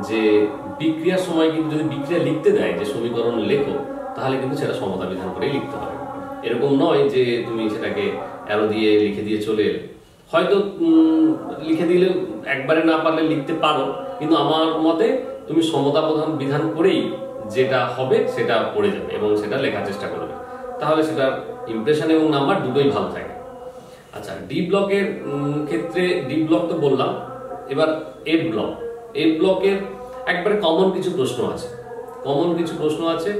যে বিক্রিয়ার সময় কিন্তু যদি বিক্রিয়া লিখতে দেয় যে সমীকরণ লেখো, তাহলে কিন্তু সেটা সমতা বিধান করেই লিখতে হবে। এরকম নয় যে তুমি সেটাকে অ্যারো দিয়ে লিখে দিয়ে চলে এলে। হয়তো লিখে দিলে একবারে না পারলে লিখতে পারো, কিন্তু আমার মতে তুমি সমতা বিধান করেই যেটা হবে সেটা পড়ে যাবে এবং সেটা লেখার চেষ্টা করবে, তাহলে সেটার ইমপ্রেশন এবং নাম্বার দুটোই ভালো থাকে। আচ্ছা, ডি ব্লকের ক্ষেত্রে ডি ব্লক তো বললাম, এবার এফ ব্লকের একবারে কমন কিছু প্রশ্ন আছে।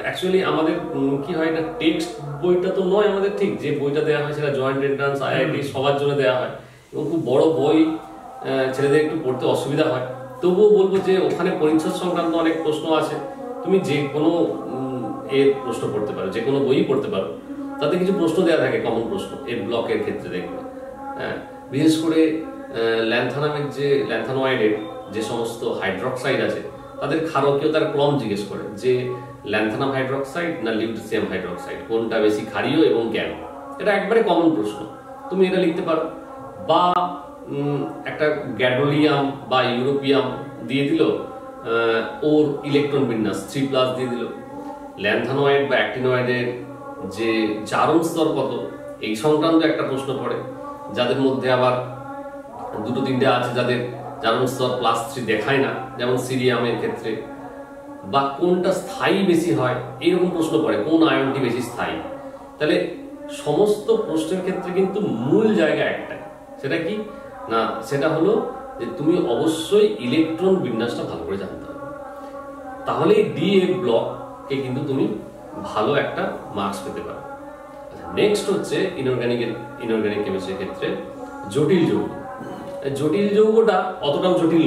অ্যাকচুয়ালি আমাদের কি হয় না, টেক্সট বইটা তো নয় আমাদের, ঠিক যে বইটা দেওয়া হয় সেটা জয়েন্ট এন্ট্রান্স IIT সবার জন্য দেওয়া হয় এবং খুব বড় বই, ছেলেদের একটু পড়তে অসুবিধা হয়। তবুও বলবো যে ওখানে পরিচ্ছদ সংক্রান্ত অনেক প্রশ্ন আছে, তুমি যে কোনো প্রশ্ন পড়তে পারো, যে কোনো বই পড়তে পারো, তাতে কিছু প্রশ্ন দেওয়া থাকে, কমন প্রশ্ন এর ব্লকের ক্ষেত্রে দেখবে। বিশেষ করে ল্যান্থানয়েডের যে সমস্ত হাইড্রক্সাইড আছে তাদের ক্ষারকীয়তার ক্রম জিজ্ঞেস করে, যে ল্যান্থানাম হাইড্রক্সাইড না লিউটেসিয়াম হাইড্রক্সাইড কোনটা বেশি ক্ষারীয় এবং কেন। এটা একবারে কমন প্রশ্ন, তুমি এটা লিখতে পারো। বা একটা গ্যাডোলিয়াম বা ইউরোপিয়াম দিয়ে দিল, ওর ইলেকট্রন বিন্যাস 3+ দিয়ে দিল। ল্যান্থানয়েড বা অ্যাক্টিনয়েডের যে জারণ স্তর কত, এই সংক্রান্ত একটা প্রশ্ন পড়ে। যাদের মধ্যে আবার 2-3টে আছে যাদের জারণ স্তর +3 দেখায় না, যেমন সিরিয়ামের ক্ষেত্রে। বা কোনটা স্থায়ী বেশি হয়, এইরকম প্রশ্ন পড়ে, কোন আয়নটি বেশি স্থায়ী। তাহলে সমস্ত প্রশ্নের ক্ষেত্রে কিন্তু মূল জায়গা একটাই, সেটা কি না, সেটা হলো যে তুমি অবশ্যই ইলেকট্রন বিন্যাসটা ভালো করে জানতে হবে, তাহলে DF ব্লককে কিন্তু তুমি ভালো একটা মার্কস পেতে পারো। নেক্সট হচ্ছে ইনঅর্গানিক কেমিস্ট্রির ক্ষেত্রে জটিল যৌগটা অতটাও জটিল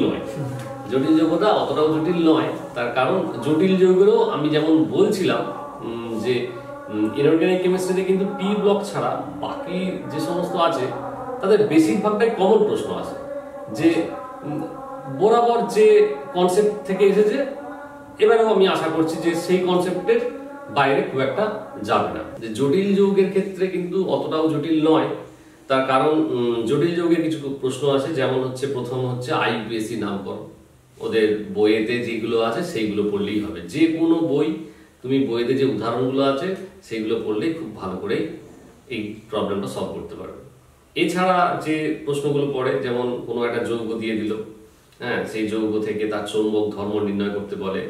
নয়। তার কারণ জটিল যৌগেরও আমি যেমন বলছিলাম যে ইনঅর্গানিক কেমিস্ট্রিতে কিন্তু P ব্লক ছাড়া বাকি যে সমস্ত আছে তাদের বেশিরভাগটাই কমন প্রশ্ন আছে, যে বরাবর যে কনসেপ্ট থেকে এসেছে, এবারেও আমি আশা করছি যে সেই কনসেপ্টের বাইরে খুব একটা যাবে না। যে জটিল যৌগের ক্ষেত্রে কিন্তু অতটাও জটিল নয়, তার কারণ জটিল যৌগের কিছু প্রশ্ন আছে, যেমন হচ্ছে প্রথম হচ্ছে আইইউপিএসসি নামকরণ, ওদের বইয়েতে যেগুলো আছে সেইগুলো পড়লেই হবে। যে কোনো বই, তুমি বইয়েতে যে উদাহরণগুলো আছে সেইগুলো পড়লেই খুব ভালো করে এই প্রবলেমটা সলভ করতে পারবে। এছাড়া যে প্রশ্নগুলো পড়ে, যেমন কোনো একটা যৌগ দিয়ে দিল, হ্যাঁ, সেই যৌগ থেকে তার চৌম্বক ধর্ম নির্ণয় করতে বলে,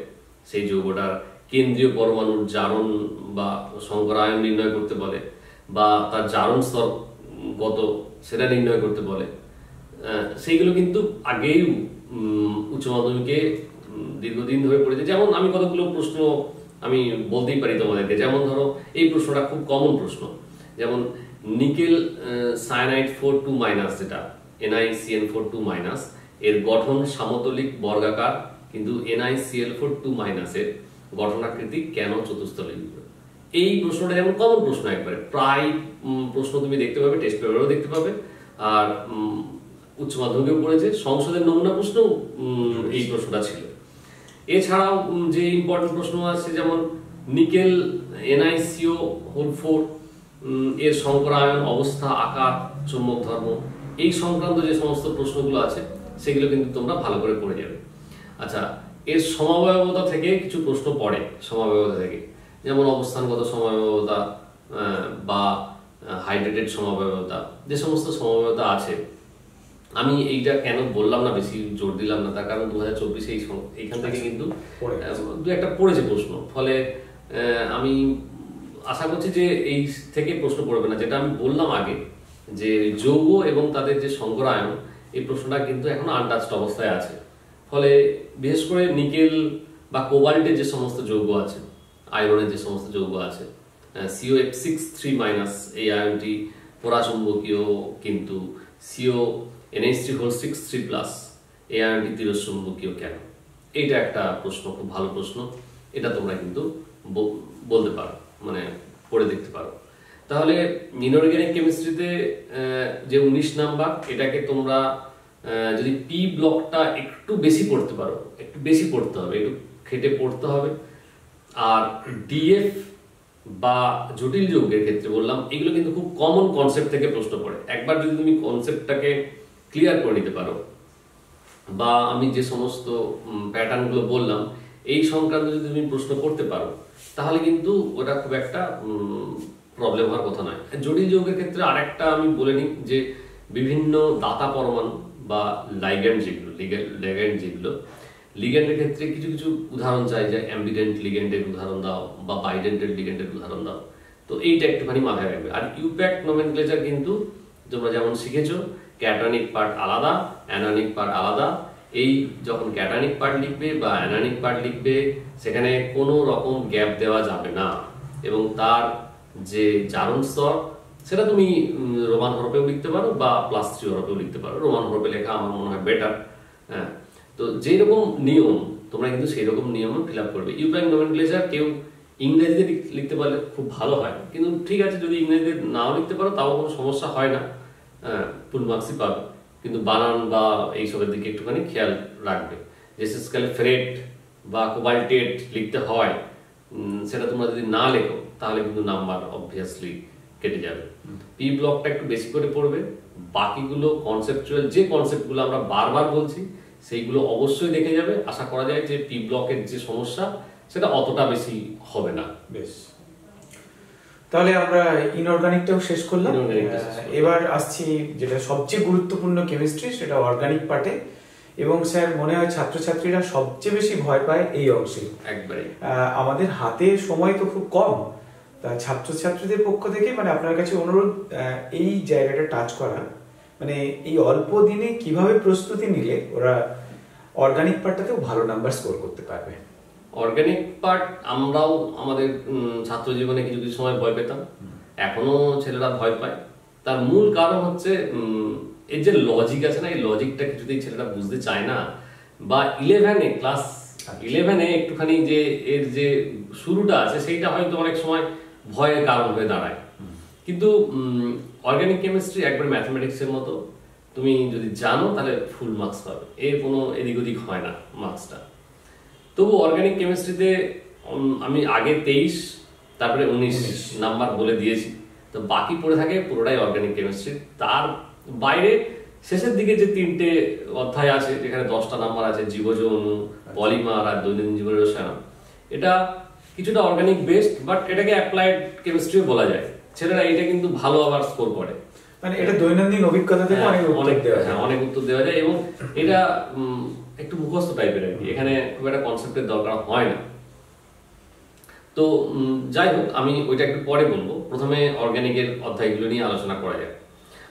সেই যৌগটার কেন্দ্রীয় পরমাণুর জারণ বা সংকরায়ন নির্ণয় করতে বলে, বা তার জারণ স্তর কত সেটা নির্ণয় করতে বলে, সেইগুলো কিন্তু আগেই উচ্চ মাধ্যমিকে দীর্ঘদিন ধরে পড়েছে। যেমন আমি কতগুলো প্রশ্ন আমি বলতেই পারি তোমাদেরকে, যেমন ধরো এই প্রশ্নটা খুব কমন প্রশ্ন, যেমন নিকেল সায়ানাইড 4 যেটা NiCN4 এর গঠন সমতলিক বর্গাকার, কিন্তু NiCl4 এর গঠনাকৃতি কেন চতুস্তলিক? এই প্রশ্নটা যেমন কমন প্রশ্ন, একবারে প্রায় প্রশ্ন তুমি দেখতে পাবে, টেস্ট পেপারেও দেখতে পাবে, আর উচ্চ মাধ্যমিকেও পড়েছে, সংসদের নমুনা প্রশ্ন এই প্রশ্নটা ছিল। এছাড়াও যে ইম্পর্টেন্ট প্রশ্ন আছে, যেমন নিকেল NiCO4 এর সংকরায়ন অবস্থা, আকার, চৌম্বক ধর্ম, এই সংক্রান্ত যে সমস্ত প্রশ্নগুলো আছে সেগুলো কিন্তু তোমরা ভালো করে পড়ে যাবে। আচ্ছা, এর সমবায়বতা থেকে কিছু প্রশ্ন পড়ে, সমবায়বতা থেকে, যেমন অবস্থানগত সমবায়বতা বা হাইড্রেটেড সমবায়বতা, যে সমস্ত সমবায়বতা আছে। আমি এইটা কেন বললাম না, বেশি জোর দিলাম না, তার কারণ 2024-এ এইখান থেকে কিন্তু দু একটা পড়েছে প্রশ্ন, ফলে আমি আশা করছি যে এই থেকে প্রশ্ন পড়বে না। যেটা আমি বললাম আগে, যে যৌগ এবং তাদের যে সংকরায়ন, এই প্রশ্নটা কিন্তু এখন আনটাচড অবস্থায় আছে। ফলে বিশেষ করে নিকেল বা কোবাল্টের যে সমস্ত যৌগ আছে, আয়রনের যে সমস্ত যৌগ আছে, COF6 3- এই আয়নটি পরাচুম্বকীয়, কিন্তু CONH3 6 3+ এই আয়নটি তিরস্চুম্বকীয় কেন? এইটা একটা প্রশ্ন, খুব ভালো প্রশ্ন, এটা তোমরা কিন্তু বলতে পারো, মানে পড়ে দেখতে পারো। তাহলে ইনঅর্গানিক কেমিস্ট্রিতে যে 19 নাম্বার, এটাকে তোমরা যদি পি ব্লকটা একটু বেশি পড়তে পারো, একটু বেশি পড়তে হবে, একটু খেটে পড়তে হবে। আর ডিএফ বা জটিল যৌগের ক্ষেত্রে বললাম, এগুলো কিন্তু খুব কমন কনসেপ্ট থেকে প্রশ্ন পড়ে। একবার যদি তুমি কনসেপ্টটাকে ক্লিয়ার করে নিতে পারো, বা আমি যে সমস্ত প্যাটার্নগুলো বললাম এই সংক্রান্ত যদি তুমি প্রশ্ন করতে পারো, তাহলে কিন্তু ওটা খুব একটা প্রবলেম হওয়ার কথা নয়। জটিল যৌগের ক্ষেত্রে আরেকটা আমি বলে নিই, যে বিভিন্ন দাতা পরমাণু বা লাইগ্যান্ড যেগুলো, লিগ্যান্ডের ক্ষেত্রে কিছু কিছু উদাহরণ চাই, যে অ্যাম্বিডেন্ট লিগ্যান্ডের উদাহরণ দাও বা বাইডেন্টেড লিগ্যান্ডের উদাহরণ দাও। তো এইটা একটুখানি মাথায় রাখবে। আর ইউপ্যাক্ট নোমেনক্লেচার কিন্তু তোমরা যেমন শিখেছো, ক্যাটায়নিক পার্ট আলাদা, অ্যানায়নিক পার্ট আলাদা। এই যখন ক্যাটায়নিক পার্ট লিখবে বা অ্যানায়নিক পার্ট লিখবে, সেখানে কোনো রকম গ্যাপ দেওয়া যাবে না, এবং তার যে জারণ স্তর সেটা তুমি রোমান হরফেও লিখতে পারো বা +3 হরফেও লিখতে পারো। রোমান হরফে লেখা আমার মনে হয় বেটার। হ্যাঁ, তো যেই রকম নিয়ম তোমরা কিন্তু সেই রকম নিয়ম ফিল আপ করবে। ইউপ্যাক্ট নোমেনক্লেচার কেউ ইংরেজিতে লিখতে পারলে খুব ভালো হয়, কিন্তু ঠিক আছে, যদি ইংরেজিতে নাও লিখতে পারো তাও কোনো সমস্যা হয় না, ফুল মার্কসই পাবে। কিন্তু বানান বা এইসবের দিকে একটুখানি খেয়াল রাখবে। যে স্কেলে ফেরেট বা কোবাল্টেট লিখতে হয়, সেটা তোমরা যদি না লেখো তাহলে কিন্তু নাম্বার অবভিয়াসলি কেটে যাবে। পি ব্লকটা একটু বেশি করে পড়বে, বাকিগুলো কনসেপচুয়াল যে কনসেপ্টগুলো আমরা বারবার বলছি সেইগুলো অবশ্যই দেখে যাবে। আশা করা যায় যে পি ব্লকের যে সমস্যা সেটা অতটা বেশি হবে না। বেশ, তাহলে আমরা ইনঅর্গানিকটাও শেষ করলাম। এবার আসছি যেটা সবচেয়ে গুরুত্বপূর্ণ কেমিস্ট্রি, সেটা অর্গানিক পার্টে। এবং স্যার মনে হয় ছাত্রছাত্রীরা সবচেয়ে বেশি ভয় পায় এই অংশে। একবারে আমাদের হাতে সময় তো খুব কম, তা ছাত্রছাত্রীদের পক্ষ থেকে মানে আপনার কাছে অনুরোধ, এই জায়গাটা টাচ করা, মানে এই অল্প দিনে কিভাবে প্রস্তুতি নিলে ওরা অর্গানিক পার্টটাতেও ভালো নাম্বার স্কোর করতে পারবে। অর্গানিক পার্ট আমরাও আমাদের ছাত্র জীবনে কিছু কিছু সময় ভয় পেতাম, এখনো ছেলেরা ভয় পায়। তার মূল কারণ হচ্ছে এর যে লজিক আছে না, এই লজিকটা কিছুতেই ছেলেরা বুঝতে চায় না। বা ক্লাস 11-এ একটুখানি যে এর যে শুরুটা আছে সেইটা হয়তো অনেক সময় ভয়ের কারণ হয়ে দাঁড়ায়। কিন্তু অর্গানিক কেমিস্ট্রি একবার ম্যাথমেটিক্সের মতো, তুমি যদি জানো তাহলে ফুল মার্কস পাবে, এর কোনো এদিক ওদিক হয় না মার্কসটা। তবু অর্গানিক কেমিস্ট্রিতে আমি আগে 23 তারপরে 19 নাম্বার বলে দিয়েছি। তো তো বাকি পড়ে থাকে পুরোটাই অর্গানিক কেমিস্ট্রি। তার বাইরে শেষের দিকে যে 3টে অধ্যায় আছে, যেখানে 10টা নাম্বার আছে, জীবজ অণু, পলিমার আর দৈনন্দিন জীবনের রসায়ন, এটা কিছুটা অর্গানিক বেসড, বাট এটাকে অ্যাপ্লাইড কেমিস্ট্রি বলা যায়। ছেলেরা এটা কিন্তু ভালো আবার স্কোর করে, মানে এটা দৈনন্দিন অভিজ্ঞতা থেকে অনেক উত্তর দেওয়া যায়, এবং এটা একটু মুখস্থ টাইপের আর কি, এখানে খুব একটা কনসেপ্টের দরকার হয় না। তো যাই হোক, আমি ওইটা একটু পরে বলবো। প্রথমে অর্গানিকের অধ্যায়গুলো নিয়ে আলোচনা করা যায়।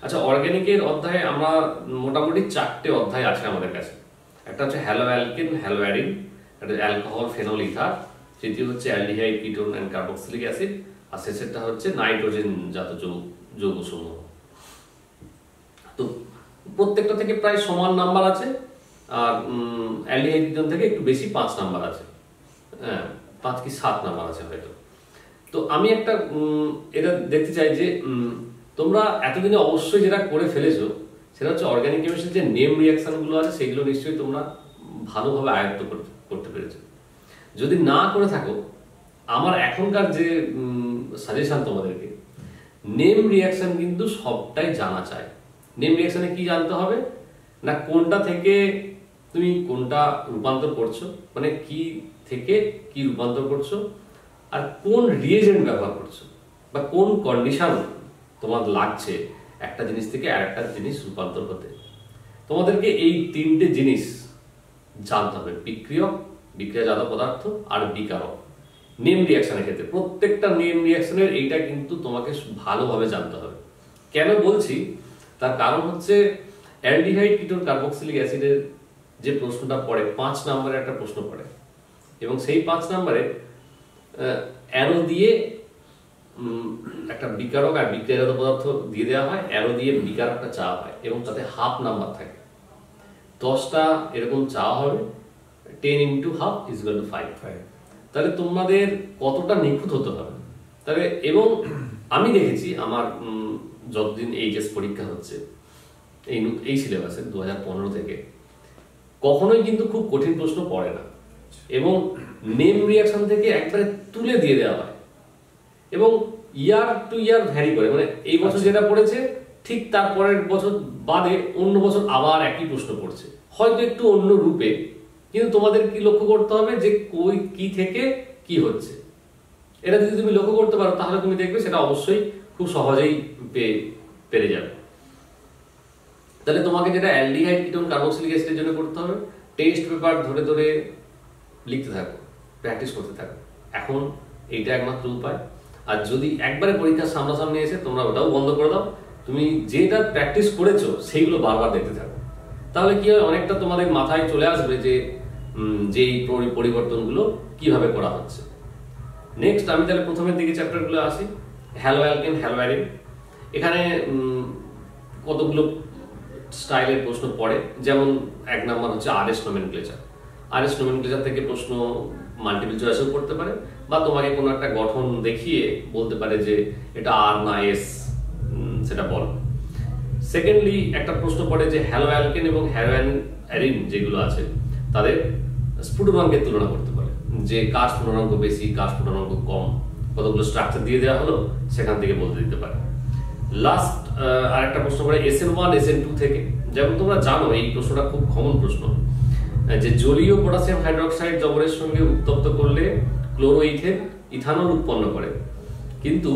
আচ্ছা, অর্গানিকের অধ্যায়ে আমরা মোটামুটি 4টে অধ্যায় আছে আমাদের কাছে। একটা হচ্ছে হ্যালো অ্যালকেন, হ্যালো অ্যারিন, একটা অ্যালকোহল, ফেনল, ইথার, তৃতীয় হচ্ছে aldehyde, ketone and carboxylic acid, আর শেষেরটা হচ্ছে নাইট্রোজেন জাত যৌগসমূহ। তো প্রত্যেকটা থেকে প্রায় সমান নাম্বার আছে, আর অ্যালডিহাইড, কিটোন থেকে একটু বেশি 5 নাম্বার আছে, 5 কি 7 নাম্বার আছে হয়তো। তো আমি একটা এটা দেখতে চাই যে তোমরা এতদিনে অবশ্যই যেটা করে ফেলেছো সেটা হচ্ছে অর্গানিক কেমিস্ট্রির যে নেম রিয়াকশনগুলো আছে সেগুলো নিশ্চয়ই তোমরা ভালোভাবে আয়ত্ত করতে পেরেছো। যদি না করে থাকো, আমার এখনকার যে সাজেশন তোমাদেরকে, নেম রিয়াকশন কিন্তু সবটাই জানা চাই। নেম রিয়াকশনে কি জানতে হবে না, কোনটা থেকে তুমি কোনটা রূপান্তর করছো, মানে কি থেকে কি রূপান্তর করছো, আর কোন রিয়েজেন্ট ব্যবহার করছো, বা কোন কন্ডিশন তোমার লাগছে একটা জিনিস থেকে আরেকটা জিনিস রূপান্তর হতে। তোমাদেরকে এই 3টে জিনিস জানতে হবে: বিক্রিয়ক, বিক্রিয়াজাত পদার্থ, আর বিকারক। নেম রিয়াকশনের ক্ষেত্রে প্রত্যেকটা নেম রিয়াকশনের এইটা কিন্তু তোমাকে ভালোভাবে জানতে হবে। কেন বলছি তার কারণ হচ্ছে, অ্যালডিহাইড, কিটোন, কার্বক্সিলিক অ্যাসিডের যে প্রশ্নটা পড়ে, 5 নম্বরের একটা প্রশ্ন পড়ে, এবং সেই 5 নম্বরে অ্যারো দিয়ে একটা বিকারক আর বিক্রিয়াজাত পদার্থ দিয়ে দেওয়া হয়, অ্যারো দিয়ে বিকারকটা চাওয়া হয়, এবং তাতে হাফ নাম্বার থাকে। 10টা এরকম চাওয়া হবে, 10 × 1/2 = 5। তাহলে তোমাদের কতটা নিখুঁত হতে হবে তাহলে। এবং আমি দেখেছি আমার যতদিন এইচএস পরীক্ষা হচ্ছে এই সিলেবাসে 2015 থেকে, কখনোই কিন্তু খুব কঠিন প্রশ্ন পড়ে না, এবং নেম রিয়াকশন থেকে একবারে তুলে দিয়ে দেওয়া হয়, এবং ইয়ার টু ইয়ার ভ্যারি করে, মানে এই বছর যেটা পড়েছে ঠিক তারপরের বছর বাদে অন্য বছর আবার একই প্রশ্ন পড়ছে, হয়তো একটু অন্য রূপে, কিন্তু তোমাদের কি লক্ষ্য করতে হবে যে কই কি থেকে কি হচ্ছে। এটা যদি তুমি লক্ষ্য করতে পারো তাহলে তুমি দেখবে সেটা অবশ্যই খুব সহজেই পেরে যাবে। তাহলে তোমাকে যেটা অ্যালডিহাইড, কিটোন, কার্বক্সিলিক অ্যাসিডের জন্য করতে হবে, টেস্ট পেপার ধরে ধরে লিখতে থাকো, প্র্যাকটিস করতে থাকো। এখন এইটা একমাত্র উপায়। আর যদি একবারে পরীক্ষার সামনাসামনি এসে তোমরা ওটাও বন্ধ করে দাও, তুমি যেটা প্র্যাকটিস করেছো সেইগুলো বারবার দেখতে থাকো, তাহলে কি হয়, অনেকটা তোমাদের মাথায় চলে আসবে যে যেই পরিবর্তনগুলো কিভাবে করা হচ্ছে। নেক্সট আমি তাহলে প্রথমের দিকে চ্যাপ্টারগুলো আসি। হ্যালো অ্যালকেন, হ্যালো অ্যারিন, এখানে কতগুলো স্টাইলের প্রশ্ন পড়ে। যেমন 1 নম্বর হচ্ছে আরএস নোমেনক্লেচার। আরএস নোমেনক্লেচার থেকে প্রশ্ন মাল্টিপল চয়েসেও পড়তে পারে, বা তোমাকে কোনো একটা গঠন দেখিয়ে বলতে পারে যে এটা আর না এস, সেটা বল। সেকেন্ডলি একটা প্রশ্ন পড়ে যে হ্যালো অ্যালকেন এবং হ্যালো অ্যারিন যেগুলো আছে তাদের স্ফুটনাঙ্কের তুলনা করতে পারে, যে কার স্ফুটনাঙ্ক বেশি, কার স্ফুটনাঙ্ক কম, কতগুলো স্ট্রাকচার দিয়ে দেওয়া হলো সেখান থেকে বলতে দিতে পারে। লাস্ট আরেকটা প্রশ্ন পড়ে SN1 SN2 থেকে। যেমন তোমরা জানো এই প্রশ্নটা খুব কমন প্রশ্ন, যে জলীয় পটাশিয়াম হাইড্রোক্সাইড জবরের সঙ্গে উত্তপ্ত করলে ক্লোরোইথেন ইথানল উৎপন্ন করে, কিন্তু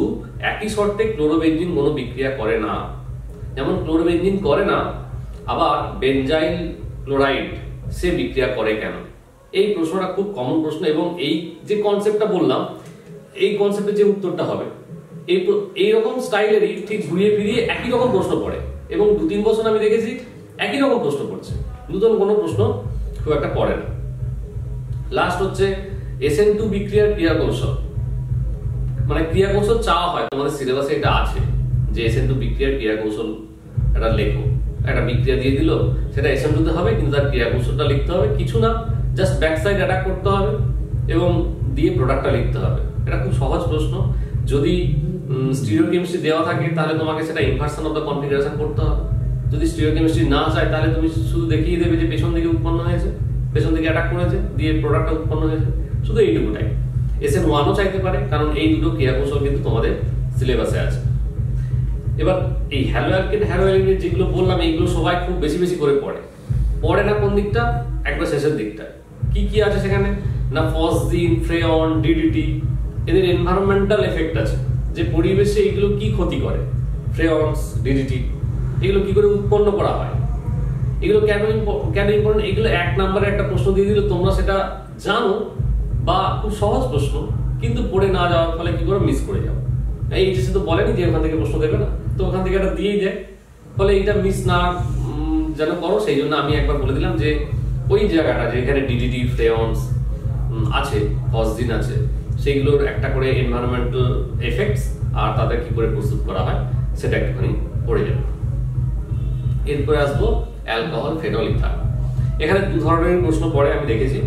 একই শর্তে ক্লোরোবেনজিন কোনো বিক্রিয়া করে না। যেমন ক্লোরোবেনজিন করে না, আবার বেনজাইল ক্লোরাইড সে বিক্রিয়া করে কেন? এই প্রশ্নটা খুব কমন প্রশ্ন, এবং এই যে কনসেপ্টটা বললাম এই কনসেপ্টের যে উত্তরটা হবে এইরকম স্টাইলেরই ঠিক ঘুরিয়ে ফিরিয়ে একই রকম প্রশ্ন পড়ে, এবং 2-3 বছর আমি দেখেছি একই রকম প্রশ্ন পড়ছে, নতুন কোনো প্রশ্ন খুব একটা পড়ে না। লাস্ট হচ্ছে SN2 বিক্রিয়ার ক্রিয়া কৌশল, মানে ক্রিয়া কৌশল চাওয়া হয়, তোমাদের সিলেবাসে এটা আছে যে SN2 বিক্রিয়ার ক্রিয়া কৌশল এটা লেখো। একটা বিক্রিয়া দিয়ে দিল, সেটা SN2 তে হবে, কিন্তু তার ক্রিয়া কৌশলটা লিখতে হবে, কিছু না, জাস্ট ব্যাক সাইড অ্যাটাক করতে হবে এবং দিয়ে প্রোডাক্টটা লিখতে হবে। এটা খুব সহজ প্রশ্ন। যদি স্টিরিওকেমিস্ট্রি দেওয়া থাকে তাহলে তোমাকে সেটা ইনভার্সন অফ দ্য কনফিগারেশন করতে হবে। যদি স্টিরিওকেমিস্ট্রি না চায় তাহলে তুমি শুধু দেখিয়ে দেবে যে পেছন দিকে উৎপন্ন হয়েছে, পেছন দিকে অ্যাটাক করেছে, দিয়ে প্রোডাক্টটা উৎপন্ন হয়েছে, শুধু এইটুকুটাই। SN1ও চাইতে পারে, কারণ এই দুটো ক্রিয়া কৌশল কিন্তু তোমাদের সিলেবাসে আছে। এবার এই হ্যালো অ্যালকেন হ্যালো অ্যালিন যেগুলো বললাম এইগুলো সবাই খুব বেশি বেশি করে পড়ে না কোন দিকটা, একবার শেষের দিকটা। কি কি আছে সেখানে না, ফসজিন, ফ্রেয়ন, ডিডিটি, এদের এনভায়রনমেন্টাল এফেক্ট আছে, যে পরিবেশে এগুলো কি ক্ষতি করে, ফ্রেয়নস, ডিডিটি এগুলো কি করে উৎপন্ন করা হয়, এগুলো কেন ইম্পর্টেন্ট, এগুলো 1 নম্বরে একটা প্রশ্ন দিয়ে দিলে তোমরা সেটা জানো বা খুব সহজ প্রশ্ন, কিন্তু পড়ে না যাওয়ার ফলে কি করে মিস করে যাও। এইচএসসি তো বলেনি যে ওখান থেকে প্রশ্ন দেবে না, তো ওখান থেকে একটা দিয়েই দেয়, ফলে এইটা মিস না যেন করো সেই জন্য আমি একবার বলে দিলাম যে ওই জায়গাটা যেখানে ডিডিটি, ফ্রেয়নস আছে, ফসজিন আছে, সেইগুলোর একটা করে এনভায়রনমেন্টাল এফেক্টস আর তাদের কি করে প্রস্তুত করা হয় সেটা একটুখানি পড়ে যাবে। এরপরে আসবো অ্যালকোহল, ফেনল, ইথার। এখানে 2 ধরনের প্রশ্ন পড়ে আমি দেখেছি,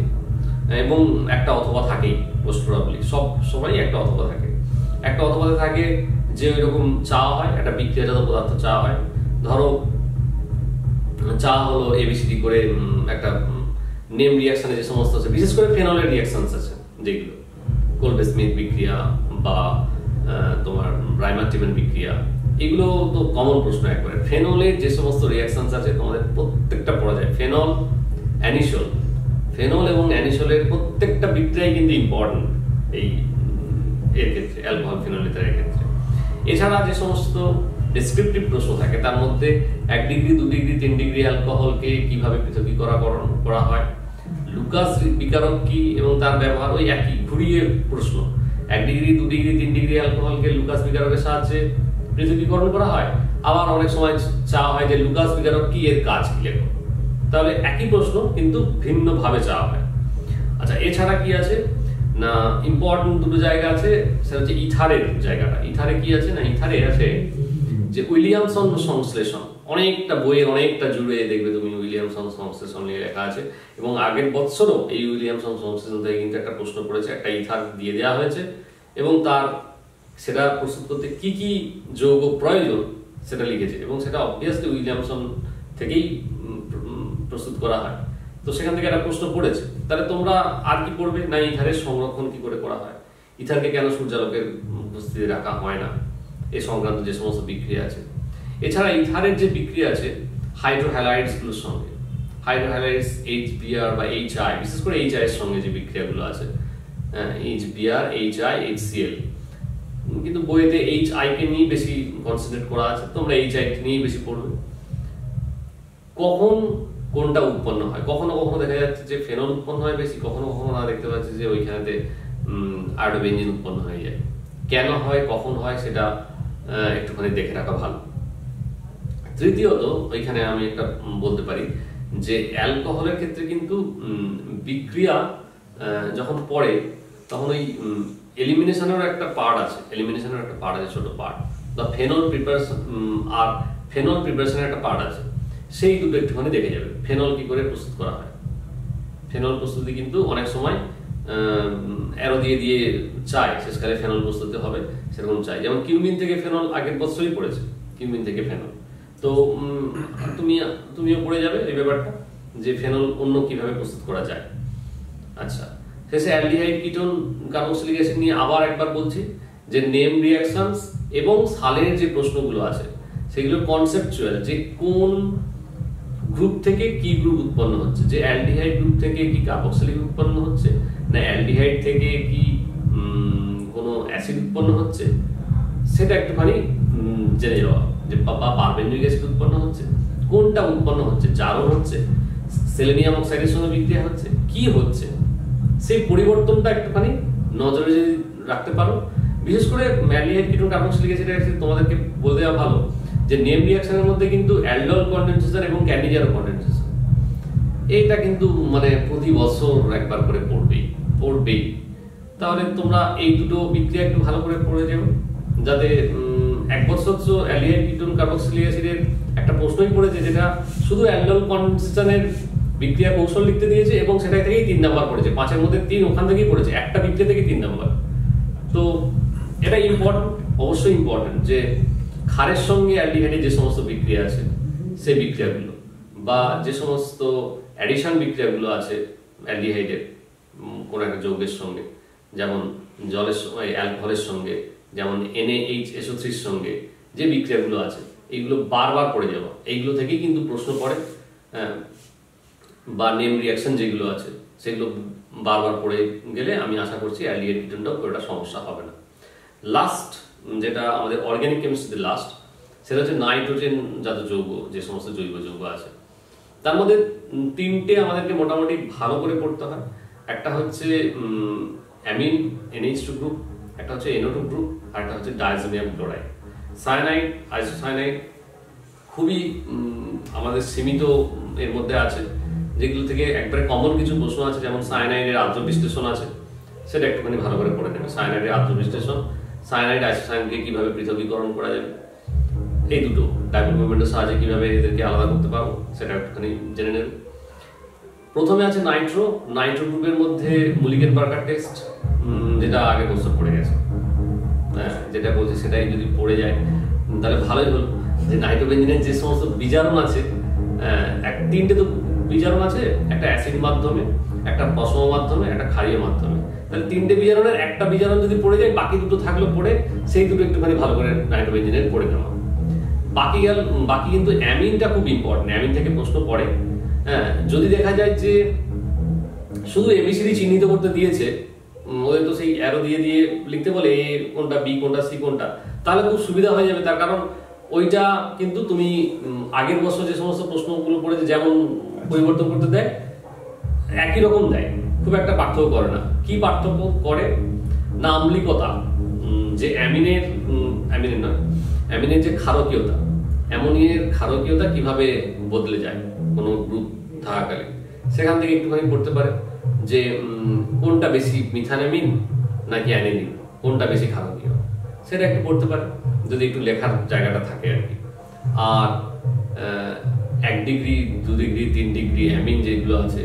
এবং একটা অথবা থাকেই মোস্ট প্রবাবলি, সবাই একটা অথবা থাকে। একটা অথবাতে থাকে যে ওইরকম চা হয়, একটা বিক্রিয়াজাত পদার্থ চা হয়, ধরো চা হলো এবিসিডি করে একটা নেম রিঅ্যাকশনে যে সমস্ত আছে, বিশেষ করে ফেনলের রিঅ্যাকশনস আছে যেগুলো কোলবে স্মিথ বিক্রিয়া বা তোমার ব্রাইমার-টিমেন বিক্রিয়া, এগুলো তো কমন প্রশ্ন একবারে। ফেনলের যে সমস্ত রিঅ্যাকশনস আছে তোমাদের প্রত্যেকটা পড়া যায়। ফেনল, অ্যানিসোল, ফেনল এবং অ্যানিসোলের প্রত্যেকটা বিক্রিয়াই কিন্তু ইম্পর্টেন্ট এই এর ক্ষেত্রে, অ্যালকোহল, ফেনল, ইথারের ক্ষেত্রে। এছাড়া যে সমস্ত ডেসক্রিপটিভ প্রশ্ন থাকে তার মধ্যে 1 ডিগ্রি, 2 ডিগ্রি, 3 ডিগ্রি অ্যালকোহলকে কিভাবে পৃথকীকরণ করা হয়, লুকাস বিকারক কি এবং তার ব্যবহার, ওই একই ঘুরিয়ে প্রশ্ন। 1 ডিগ্রি, 2 ডিগ্রি, 3 ডিগ্রি অ্যালকোহলকে লুকাস বিকারকের সাহায্যে পৃথকীকরণ করা হয়। আবার অনেক সময় চাওয়া হয় যে লুকাস বিকারক কি, এর কাজ কি লেখো। তাহলে একই প্রশ্ন কিন্তু ভিন্ন ভাবে চাওয়া হয়। আচ্ছা, এছাড়া কি আছে না, ইম্পর্টেন্ট 2টো জায়গা আছে, সেটা হচ্ছে ইথারের জায়গাটা। ইথারে কি আছে না, ইথারে আছে যে উইলিয়ামসন সংশ্লেষণ। অনেকটা বইয়ের অনেকটা জুড়ে দেখবে তুমি উইলিয়ামসন সংশ্লেষণ নিয়ে লেখা আছে, এবং আগের বছরও এই উইলিয়ামসন সংশ্লেষণ থেকে কিন্তু একটা প্রশ্ন পড়েছে, একটা ইথার দিয়ে দেওয়া হয়েছে এবং তার সেটা প্রস্তুত করতে কি কি যৌগ প্রয়োজন সেটা লিখেছে, এবং সেটা অবভিয়াসলি উইলিয়ামসন থেকেই প্রস্তুত করা হয়। তো সেখান থেকে একটা প্রশ্ন পড়েছে। তাহলে তোমরা আর কি পড়বে না, ইথারের সংরক্ষণ কি করে করা হয়, ইথারকে কেন সূর্যালোকের উপস্থিতি রাখা হয় না, এই সংক্রান্ত যে সমস্ত বিক্রিয়া আছে। এছাড়া ইথারের যে বিক্রিয়া আছে হাইড্রোহ্যালাইডস গুলোর সঙ্গে, হাইড্রোহ্যালাইডস, HBr বা HI, বিশেষ করে HI এর সঙ্গে যে বিক্রিয়াগুলো আছে, HBr, HI, HCl, কিন্তু বইতে HI কে নিয়ে বেশি কনসেন্ট্রেট করা আছে, তোমরা HI কে নিয়ে বেশি পড়বে। কখন কোনটা উৎপন্ন হয়, কখনো কখনো দেখা যাচ্ছে যে ফেনল উৎপন্ন হয় বেশি, কখনো কখনো না দেখতে পাচ্ছি যে ওইখানেতে আয়োডোবেনজিন উৎপন্ন হয়ে যায়। কেন হয়, কখন হয়, সেটা একটুখানি দেখে রাখা ভালো। তৃতীয়ত ওইখানে আমি একটা বলতে পারি যে অ্যালকোহলের ক্ষেত্রে কিন্তু বিক্রিয়া যখন পড়ে তখন ওই এলিমিনেশনের একটা পার্ট আছে, ছোট পার্ট, বা ফেনল প্রিপারেশন আর ফেনল প্রিপারেশনের একটা পার্ট আছে, সেই দুটো একটুখানি দেখে যাবে। ফেনল কি করে প্রস্তুত করা হয়, ফেনল প্রস্তুতি কিন্তু অনেক সময় অ্যারো দিয়ে দিয়ে চায় শেষকালে ফেনল প্রস্তুতি হবে সেরকম চাই, যেমন কিউমিন থেকে ফেনল আগের বছরই পড়েছে, কিউমিন থেকে ফেনল। তো তুমিও পড়ে যাবে এই ব্যাপারটা যে ফেনল অন্য কিভাবে প্রস্তুত করা যায়। আচ্ছা, শেষে অ্যালডিহাইড, কিটোন, কার্বক্সিলিক অ্যাসিড নিয়ে আবার একবার বলছি যে নেম রিঅ্যাকশনস এবং সালের যে প্রশ্নগুলো আছে সেগুলো কনসেপচুয়াল, যে কোন গ্রুপ থেকে কি গ্রুপ উৎপন্ন হচ্ছে, যে অ্যালডিহাইড গ্রুপ থেকে কি কার্বক্সিলিক উৎপন্ন হচ্ছে, না অ্যালডিহাইড থেকে কি কোনো অ্যাসিড উৎপন্ন হচ্ছে, সেটা একটুখানি জেনে যাওয়া, যে বা পারবেনজয়িক অ্যাসিড উৎপন্ন হচ্ছে, কোনটা উৎপন্ন হচ্ছে, জারণ হচ্ছে, সেলেনিয়াম অক্সাইডের সঙ্গে বিক্রিয়া হচ্ছে, কি হচ্ছে, সেই পরিবর্তনটা একটুখানি নজরে যদি রাখতে পারো। বিশেষ করে অ্যালডিহাইড, কিটোন, কার্বক্সিলিক অ্যাসিড তোমাদেরকে বলে দেওয়া ভালো যে নেম রিঅ্যাকশনের মধ্যে কিন্তু অ্যালডল কনডেনসেশন এবং ক্যান্ডিজারো কনডেনসেশন, এইটা কিন্তু মানে প্রতি বছর একবার করে পড়বেই। তাহলে তোমরা এই দুটো বিক্রিয়া একটু ভালো করে পড়ে যাও, যাতে 1 বছর তো অ্যালডিহাইড, কিটোন, কার্বক্সিলিক অ্যাসিডের একটা প্রশ্নই পড়েছে যেটা শুধু অ্যালডল কনডেনসেশনের বিক্রিয়া কৌশল লিখতে দিয়েছে এবং সেটা থেকেই 3 নাম্বার পড়েছে, 5-এর মধ্যে 3 ওখান থেকেই পড়েছে, একটা বিক্রিয়া থেকে 3 নাম্বার। তো এটা ইম্পর্টেন্ট, অবশ্যই ইম্পর্টেন্ট যে ক্ষারের সঙ্গে অ্যালডিহাইডের যে সমস্ত বিক্রিয়া আছে সেই বিক্রিয়াগুলো, বা যে সমস্ত অ্যাডিশন বিক্রিয়াগুলো আছে অ্যালডিহাইডের কোনো একটা যৌগের সঙ্গে, যেমন জলের সঙ্গে, অ্যালকোহলের সঙ্গে, যেমন NaHSO3 এর সঙ্গে যে বিক্রিয়াগুলো আছে এইগুলো বারবার পড়ে যাওয়া, এইগুলো থেকেই কিন্তু প্রশ্ন পড়ে। বা নেম রিয়াকশন যেগুলো আছে সেগুলো বারবার পড়ে গেলে আমি আশা করছি অ্যালিয়েট কিটোনটাও ওটা সমস্যা হবে না। লাস্ট যেটা আমাদের অর্গানিক কেমিস্ট্রিতে লাস্ট, সেটা হচ্ছে নাইট্রোজেন জাত যৌগ, যে সমস্ত জৈব যৌগ আছে তার মধ্যে তিনটে আমাদেরকে মোটামুটি ভালো করে পড়তে হয়। একটা হচ্ছে অ্যামিন NH2 গ্রুপ, একটা হচ্ছে NO2 গ্রুপ, আর একটা হচ্ছে ডায়াজোনিয়াম ক্লোরাইড। সায়ানাইড, আইসোসায়ানাইড খুবই আমাদের সীমিত এর মধ্যে আছে, যেগুলো থেকে একবারে কমন কিছু প্রশ্ন আছে, যেমন সায়ানাইডের আর্দ্র বিশ্লেষণ আছে, সেটা একটুখানি ভালো করে পড়ে নেবে। সায়ানাইডের আর্দ্র বিশ্লেষণ, সায়ানাইড আইসোসায়ানকে কিভাবে পৃথকীকরণ করা যাবে, এই দুটো ডাইপোল মুভমেন্টের সাহায্যে কিভাবে এদেরকে আলাদা করতে পারবো সেটা একটুখানি জেনে নেবে। প্রথমে আছে নাইট্রো গ্রুপের মধ্যে মুলিগেন বার্গার টেস্ট, যেটা আগে প্রশ্ন পড়ে গেছে। যেটা বলছি সেটাই যদি পড়ে যায় তাহলে ভালোই হলো। যে নাইট্রোবেনজিনের যে সমস্ত বিজারণ আছে, তিনটে তো বিজারণ আছে, একটা অ্যাসিড মাধ্যমে, একটা পশম মাধ্যমে, একটা ক্ষারীয় মাধ্যমে। তাহলে তিনটে বিজারণের একটা বিজারণ যদি পড়ে যায়, বাকি দুটো থাকলো পড়ে, সেই দুটো একটুখানি ভালো করে নাইট্রোবেনজিনের পড়ে নেওয়া। বাকি কিন্তু অ্যামিনটা খুব ইম্পর্টেন্ট, অ্যামিন থেকে প্রশ্ন পড়ে। যদি দেখা যায় যে শুধু এবিসিডি চিহ্নিত করতে দিয়েছে, ওদের তো সেই অ্যারো দিয়ে দিয়ে লিখতে বলে এ কোনটা, বি কোনটা, সি কোনটা, তাহলে খুব সুবিধা হয়ে যাবে। তার কারণ ওইটা কিন্তু তুমি আগের বছর যে সমস্ত প্রশ্নগুলো পড়েছে যেমন পরিবর্তন করতে দেয়, একই রকম দেয়, খুব একটা পার্থক্য করে না। কি পার্থক্য করে না, আম্লিকতা, যে অ্যামিনের যে ক্ষারকীয়তা, অ্যামোনিয়ার ক্ষারকীয়তা কিভাবে বদলে যায় কোনো গ্রুপ থাকাকালীন, সেখান থেকে একটুখানি পড়তে পারে যে কোনটা বেশি মিথানঅ্যামিন নাকি অ্যানিলিন, কোনটা বেশি ক্ষারকীয়, সেটা একটু পড়তে পারে যদি একটু লেখার জায়গাটা থাকে আর কি। আর 1 ডিগ্রি, 2 ডিগ্রি, 3 ডিগ্রি অ্যামিন যেগুলো আছে,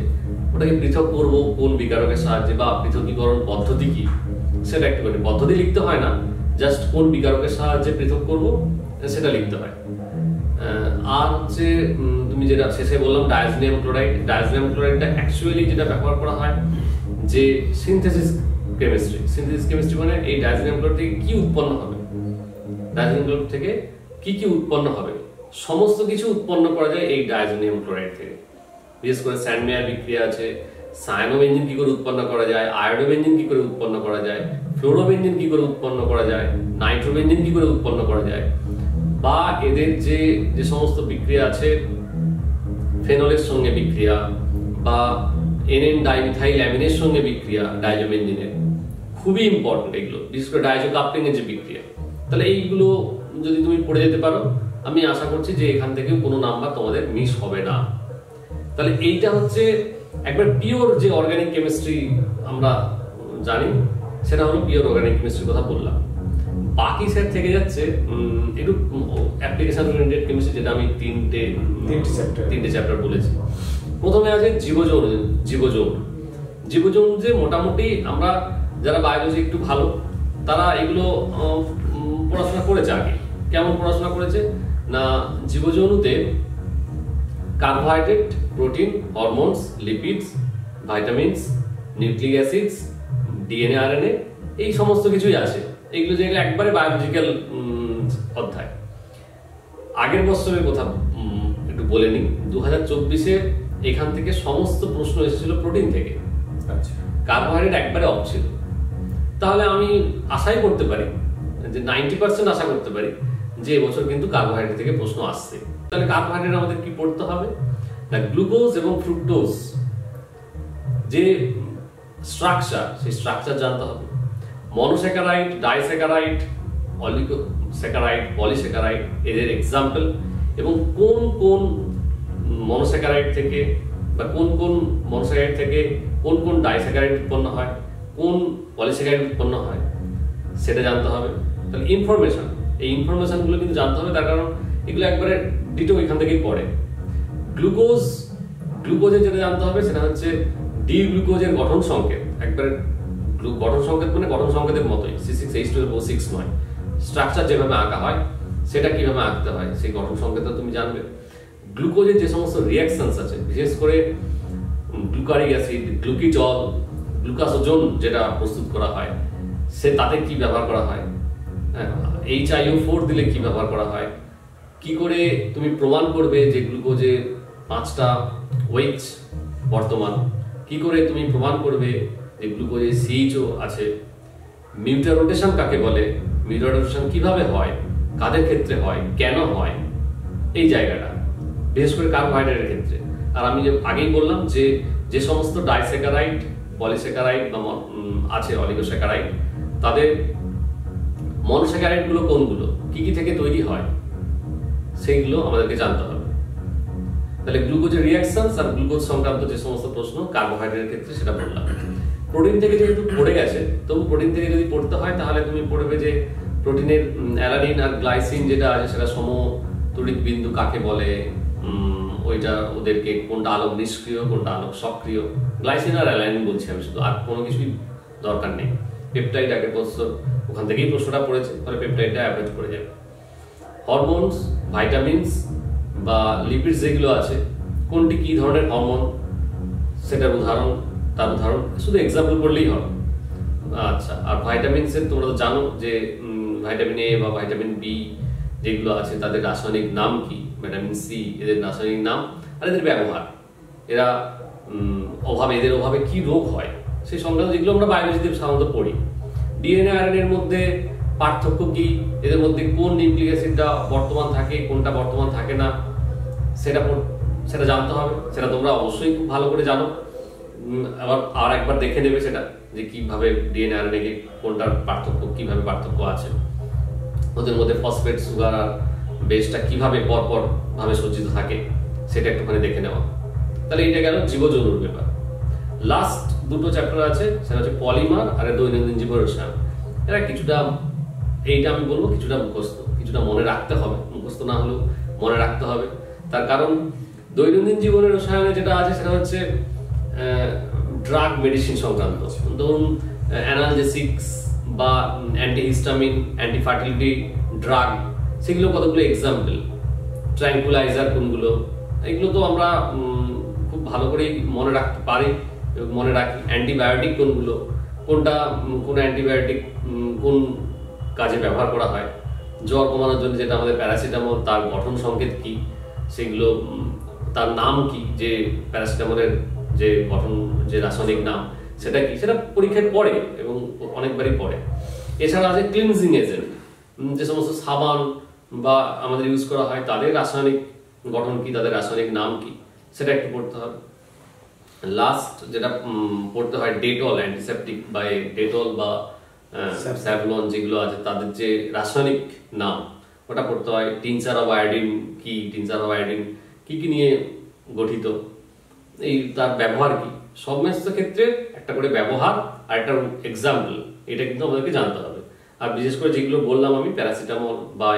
ওটাকে পৃথক করবো কোন বিকারকের সাহায্যে বা পৃথকীকরণ পদ্ধতি কি, সেটা একটুখানি পদ্ধতি লিখতে হয় না, জাস্ট কোন বিকারকের সাহায্যে পৃথক করবো সেটা লিখতে হয়। আর হচ্ছে তুমি যেটা শেষে বললাম ডায়াজোনিয়াম ক্লোরাইডটা অ্যাকচুয়ালি যেটা ব্যবহার করা হয় যে সিনথেসিস কেমিস্ট্রি মানে এই ডায়াজোনিয়াম ক্লোরাইড থেকে কি উৎপন্ন হবে, ডায়াজোনিয়াম ক্লোরাইড থেকে কি উৎপন্ন হবে, সমস্ত কিছু উৎপন্ন করা যায় এই ডায়াজোনিয়াম ক্লোরাইড থেকে। বিশেষ করে স্যান্ডমেয়ার বিক্রিয়া আছে, সায়ানোবেনজিন কি করে উৎপন্ন করা যায়, আয়োডোবেনজিন কি করে উৎপন্ন করা যায়, ফ্লোরোবেনজিন কি করে উৎপন্ন করা যায়, নাইট্রোবেনজিন কি করে উৎপন্ন করা যায়, বা এদের যে সমস্ত বিক্রিয়া আছে ফেনলের সঙ্গে বিক্রিয়া বা NN ডাইমিথাইল অ্যামিনের সঙ্গে বিক্রিয়া ডাইজোবেনজিনের, খুবই ইম্পর্টেন্ট এগুলো, বিশেষ করে ডাইজো কাপলিং এর যে বিক্রিয়া। তাহলে এইগুলো যদি তুমি পড়ে যেতে পারো, আমি আশা করছি যে এখান থেকে কোনো নাম্বার তোমাদের মিস হবে না। তাহলে এইটা হচ্ছে একবার পিওর যে অর্গানিক কেমিস্ট্রি আমরা জানি, সেটা হলো পিওর অর্গানিক কেমিস্ট্রির কথা বললাম। বাকি সেট থেকে যাচ্ছে একটু অ্যাপ্লিকেশন ওরিয়েন্টেড কেমিস্ট্রি, যেটা আমি তিনটে চ্যাপ্টার বলেছি। প্রথমে আছে জীবযৌন যে মোটামুটি আমরা যারা বায়োলজি একটু ভালো তারা এগুলো পড়াশোনা করেছে আগে। কেমন পড়াশোনা করেছে না, জীবযৌনতে carbohydrate, protein, hormones, lipids, vitamins, nucleic acids, DNA RNA, এই সমস্ত কিছুই আছে। এগুলো যেগুলো একবারে বায়োলজিক্যাল অধ্যায়। আগের বছরের কথা একটু বলে নিই, 2024-এ এখান থেকে সমস্ত প্রশ্ন এসেছিল প্রোটিন থেকে। আচ্ছা, কার্বোহাইড্রেট একবারে অফ ছিল। তাহলে আমি আশাই করতে পারি যে 90% আশা করতে পারি যে এবছর কিন্তু কার্বোহাইড্রেট থেকে প্রশ্ন আসছে। তাহলে কার্বোহাইড্রেট আমাদের কি পড়তে হবে না, গ্লুকোজ এবং ফ্রুক্টোজ যে স্ট্রাকচার, সেই স্ট্রাকচার জানতে হবে। মনোস্যাকারাইড, ডাইস্যাকারাইড, অলিগোস্যাকারাইড, পলিস্যাকারাইড এদের এক্সাম্পল, এবং কোন কোন মনোস্যাকারাইড থেকে বা কোন কোন মনোস্যাকারাইড থেকে কোন কোন ডাইস্যাকারাইড উৎপন্ন হয়, কোন পলিস্যাকারাইড উৎপন্ন হয়, সেটা জানতে হবে। তাহলে এই ইনফরমেশনগুলো কিন্তু জানতে হবে, তার কারণ এগুলো একবারে ডিটো এখান থেকেই পড়ে। গ্লুকোজের যেটা জানতে হবে সেটা হচ্ছে ডি গ্লুকোজের গঠন সংকেত, একবারে গঠন সংকেত মানে গঠন সংকেতের মতোই, C6H12O6 নয়। স্ট্রাকচার যেভাবে আঁকা হয় সেটা কিভাবে আঁকতে হয় সেই গঠন সংকেতটা তুমি জানবে। গ্লুকোজের যে সমস্ত রিঅ্যাকশনস আছে, বিশেষ করে গ্লুকারিক অ্যাসিড, গ্লুকিটল, গ্লুকাসোজোন যেটা প্রস্তুত করা হয়, তাতে কি ব্যবহার করা হয়, HiO4 দিলে কি ব্যবহার করা হয়, কি করে তুমি প্রমাণ করবে যে গ্লুকোজে 5টা ওয়েজ বর্তমান, কি করে তুমি প্রমাণ করবে যে গ্লুকোজে CHO আছে, মিউটারোটেশন কাকে বলে, মিউটারোটেশন কিভাবে হয়, কাদের ক্ষেত্রে হয়, কেন হয়, এই জায়গাটা বিশেষ করে কার্বোহাইড্রেটের ক্ষেত্রে। আর আমি যে আগেই বললাম যে যে সমস্ত ডাইস্যাকারাইড, পলিস্যাকারাইড বা আছে অলিগোস্যাকারাইড, তাদের মনোস্যাকারাইড গুলো কোনগুলো, কি কি থেকে তৈরি হয়, সেইগুলো আমাদেরকে জানতে হবে। তাহলে গ্লুকোজের রিঅ্যাকশনস আর গ্লুকোজ সংক্রান্ত যে সমস্ত প্রশ্ন কার্বোহাইড্রেটের ক্ষেত্রে সেটা বললাম। প্রোটিন থেকে যেহেতু পড়ে গেছে, তবু প্রোটিন থেকে যদি পড়তে হয় তাহলে তুমি পড়বে যে প্রোটিনের অ্যালানিন আর গ্লাইসিন যেটা আছে সেটা সমতড়িৎ বিন্দু কাকে বলে, ওইটা ওদেরকে কোনটা আলোক নিষ্ক্রিয় কোনটা আলোক সক্রিয়, গ্লাইসিন আর অ্যালানিন বলছি আমি শুধু, আর কোনো কিছুই দরকার নেই। পেপটাইড আগের বছর ওখান থেকেই প্রশ্নটা পড়েছে, তাহলে পেপটাইডটা অ্যাভয়েড করে যাবে। হরমোনস, ভাইটামিনস বা লিপিডস যেগুলো আছে, কোনটি কি ধরনের হরমোন সেটার উদাহরণ, তার উদাহরণ শুধু এক্সাম্পল করলেই হবে। আচ্ছা, আর ভাইটামিনসের তোমরা তো জানো যে ভাইটামিন এ বা ভাইটামিন বি যেগুলো আছে তাদের রাসায়নিক নাম কি, ভিটামিন সি এদের রাসায়নিক নাম আর এদের ব্যবহার, এরা এদের অভাবে কি রোগ হয় সেই সংক্রান্ত যেগুলো আমরা বায়োলজিতে সাধারণত পড়ি। ডিএনএ আরএনএর মধ্যে পার্থক্য কি, এদের মধ্যে কোন নিউক্লিক অ্যাসিডটা বর্তমান থাকে কোনটা বর্তমান থাকে না, সেটা জানতে হবে। সেটা তোমরা অবশ্যই খুব ভালো করে জানো, আবার একবার দেখে নেবে সেটা যে কিভাবে ডিএনএ আরএনএ কোনটার পার্থক্য, কিভাবে পার্থক্য আছে, ওদের মধ্যে ফসফেট, সুগার আর বেসটা কিভাবে পরপর ভাবে সজ্জিত থাকে সেটা একটুখানি দেখে নেওয়া। তাহলে এটা গেল জীবজনুর ব্যাপার। লাস্ট দুটো চ্যাপ্টার আছে, সেটা হচ্ছে পলিমার আর দৈনন্দিন জীবন রসায়ন। এরা কিছুটা, এইটা আমি বলবো কিছুটা মুখস্থ, কিছুটা মনে রাখতে হবে, মুখস্থ না হলেও মনে রাখতে হবে। তার কারণ দৈনন্দিন জীবনের রসায়নে যেটা আছে সেটা হচ্ছে ড্রাগ মেডিসিন সংক্রান্ত, ধরুন অ্যানালজেসিক্স বা অ্যান্টিহিস্টামিন, অ্যান্টিফার্টিলিটি ড্রাগ, সেগুলো কতগুলো এক্সাম্পল, ট্র্যাঙ্কুলাইজার কোনগুলো, এগুলো তো আমরা খুব ভালো করেই মনে রাখতে পারি, মনে রাখি। অ্যান্টিবায়োটিক কোনগুলো, কোন অ্যান্টিবায়োটিক কোন কাজে ব্যবহার করা হয়, জ্বর কমানোর জন্য যেটা আমাদের প্যারাসিটামল, তার গঠন সংকেত কি, সেগুলো তার নাম কি, যে প্যারাসিটামলের যে গঠন, যে রাসায়নিক নাম সেটা কি, সেটা পরীক্ষায় পড়ে এবং অনেকবারই পড়ে। এছাড়া আছে ক্লিনজিং এজেন্ট, যে সমস্ত সাবান বা আমাদের ইউজ করা হয় তাদের রাসায়নিক গঠন কি, তাদের রাসায়নিক নাম কি, সেটা একটু পড়তে হবে। লাস্ট যেটা পড়তে হয় ডেটল, অ্যান্টিসেপটিক বা ডেটল বা স্যাভলন যেগুলো আছে তাদের যে রাসায়নিক নাম ওটা পড়তে হয়। টিনচার অফ আয়োডিন কি, টিনচার অফ আয়োডিন কি কি নিয়ে গঠিত, এই তার ব্যবহার কি, সমস্ত ক্ষেত্রে একটা করে ব্যবহার আর একটা এক্সাম্পল, এটা কিন্তু আমাদেরকে জানতে হবে। আর বিশেষ করে যেগুলো বললাম আমি, প্যারাসিটামল বা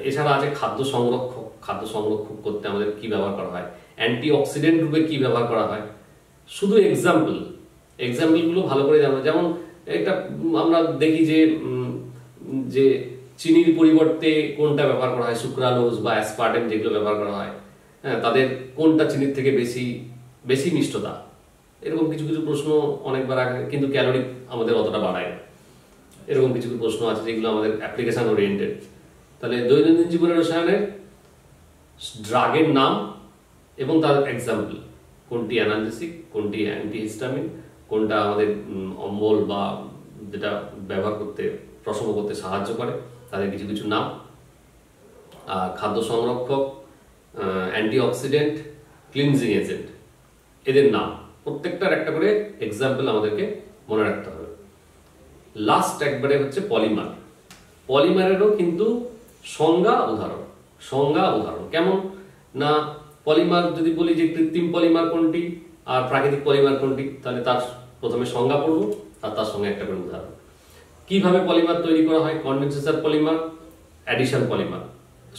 এছাড়া আছে খাদ্য সংরক্ষক, খাদ্য সংরক্ষক করতে আমাদের কি ব্যবহার করা হয়, অ্যান্টিঅক্সিডেন্ট রূপে কি ব্যবহার করা হয়, শুধু এক্সাম্পলগুলো ভালো করে জানবো। যেমন একটা আমরা দেখি যে চিনির পরিবর্তে কোনটা ব্যবহার করা হয়, সুক্রালোজ বা অ্যাসপার্টেম যেগুলো ব্যবহার করা হয়, হ্যাঁ, তাদের কোনটা চিনির থেকে বেশি মিষ্টতা, এরকম কিছু কিছু প্রশ্ন অনেকবার আগে, কিন্তু ক্যালোরি আমাদের অতটা বাড়ায় না, এরকম কিছু কিছু প্রশ্ন আছে যেগুলো আমাদের অ্যাপ্লিকেশন ওরিয়েন্টেড। তাহলে দৈনন্দিন জীবনের রসায়নের ড্রাগের নাম এবং তার এক্সাম্পল, কোনটি অ্যানালজেসিক, কোনটি অ্যান্টিহিস্টামিন, কোনটা আমাদের অম্বল বা যেটা ব্যবহার করতে, প্রশম করতে সাহায্য করে, তাদের কিছু কিছু নাম, আর খাদ্য সংরক্ষক, অ্যান্টিঅক্সিডেন্ট, ক্লিনজিং এজেন্ট, এদের নাম প্রত্যেকটার একটা করে এক্সাম্পল আমাদেরকে মনে রাখতে হবে। লাস্ট একবারে হচ্ছে পলিমার। পলিমারেরও কিন্তু সংজ্ঞা উদাহরণ কেমন না, পলিমার যদি বলি যে কৃত্রিম পলিমার কোনটি আর প্রাকৃতিক পলিমার কোনটি, তাহলে তার প্রথমে সংজ্ঞা পড়বো আর তার সঙ্গে একটা করে উদাহরণ। কিভাবে পলিমার তৈরি করা হয়, কনডেনসেশন পলিমার, অ্যাডিশন পলিমার,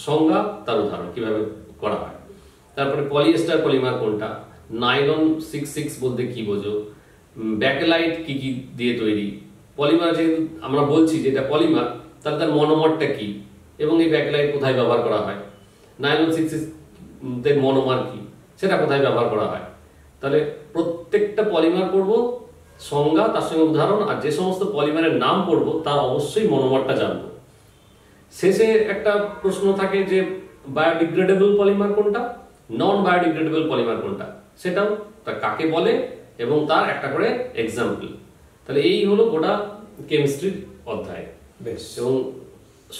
সংজ্ঞা তার উদাহরণ কিভাবে করা হয়। তারপরে পলিয়েস্টার পলিমার কোনটা, নাইলন 66 বলতে কি বোঝো, ব্যাকেলাইট কি কি দিয়ে তৈরি, পলিমার যেহেতু আমরা বলছি যে এটা পলিমার, তাহলে তার মনোমারটা কি এবং এই ব্যাকেলাইট কোথায় ব্যবহার করা হয়, নাইলন 66 এর মনোমার কি, সেটা কোথায় ব্যবহার করা হয়। তাহলে প্রত্যেকটা পলিমার পড়বো, সংজ্ঞা তার সঙ্গে উদাহরণ, আর যে সমস্ত পলিমারের নাম পড়বো তার অবশ্যই মনোমারটা জানবো। শেষে একটা প্রশ্ন থাকে যে বায়োডিগ্রেডেবল পলিমার কোনটা, নন বায়োডিগ্রেডেবল পলিমার কোনটা, সেটাও তা কাকে বলে এবং তার একটা করে এক্সাম্পল। তাহলে এই হলো গোটা কেমিস্ট্রির অধ্যায়। বেশ। এবং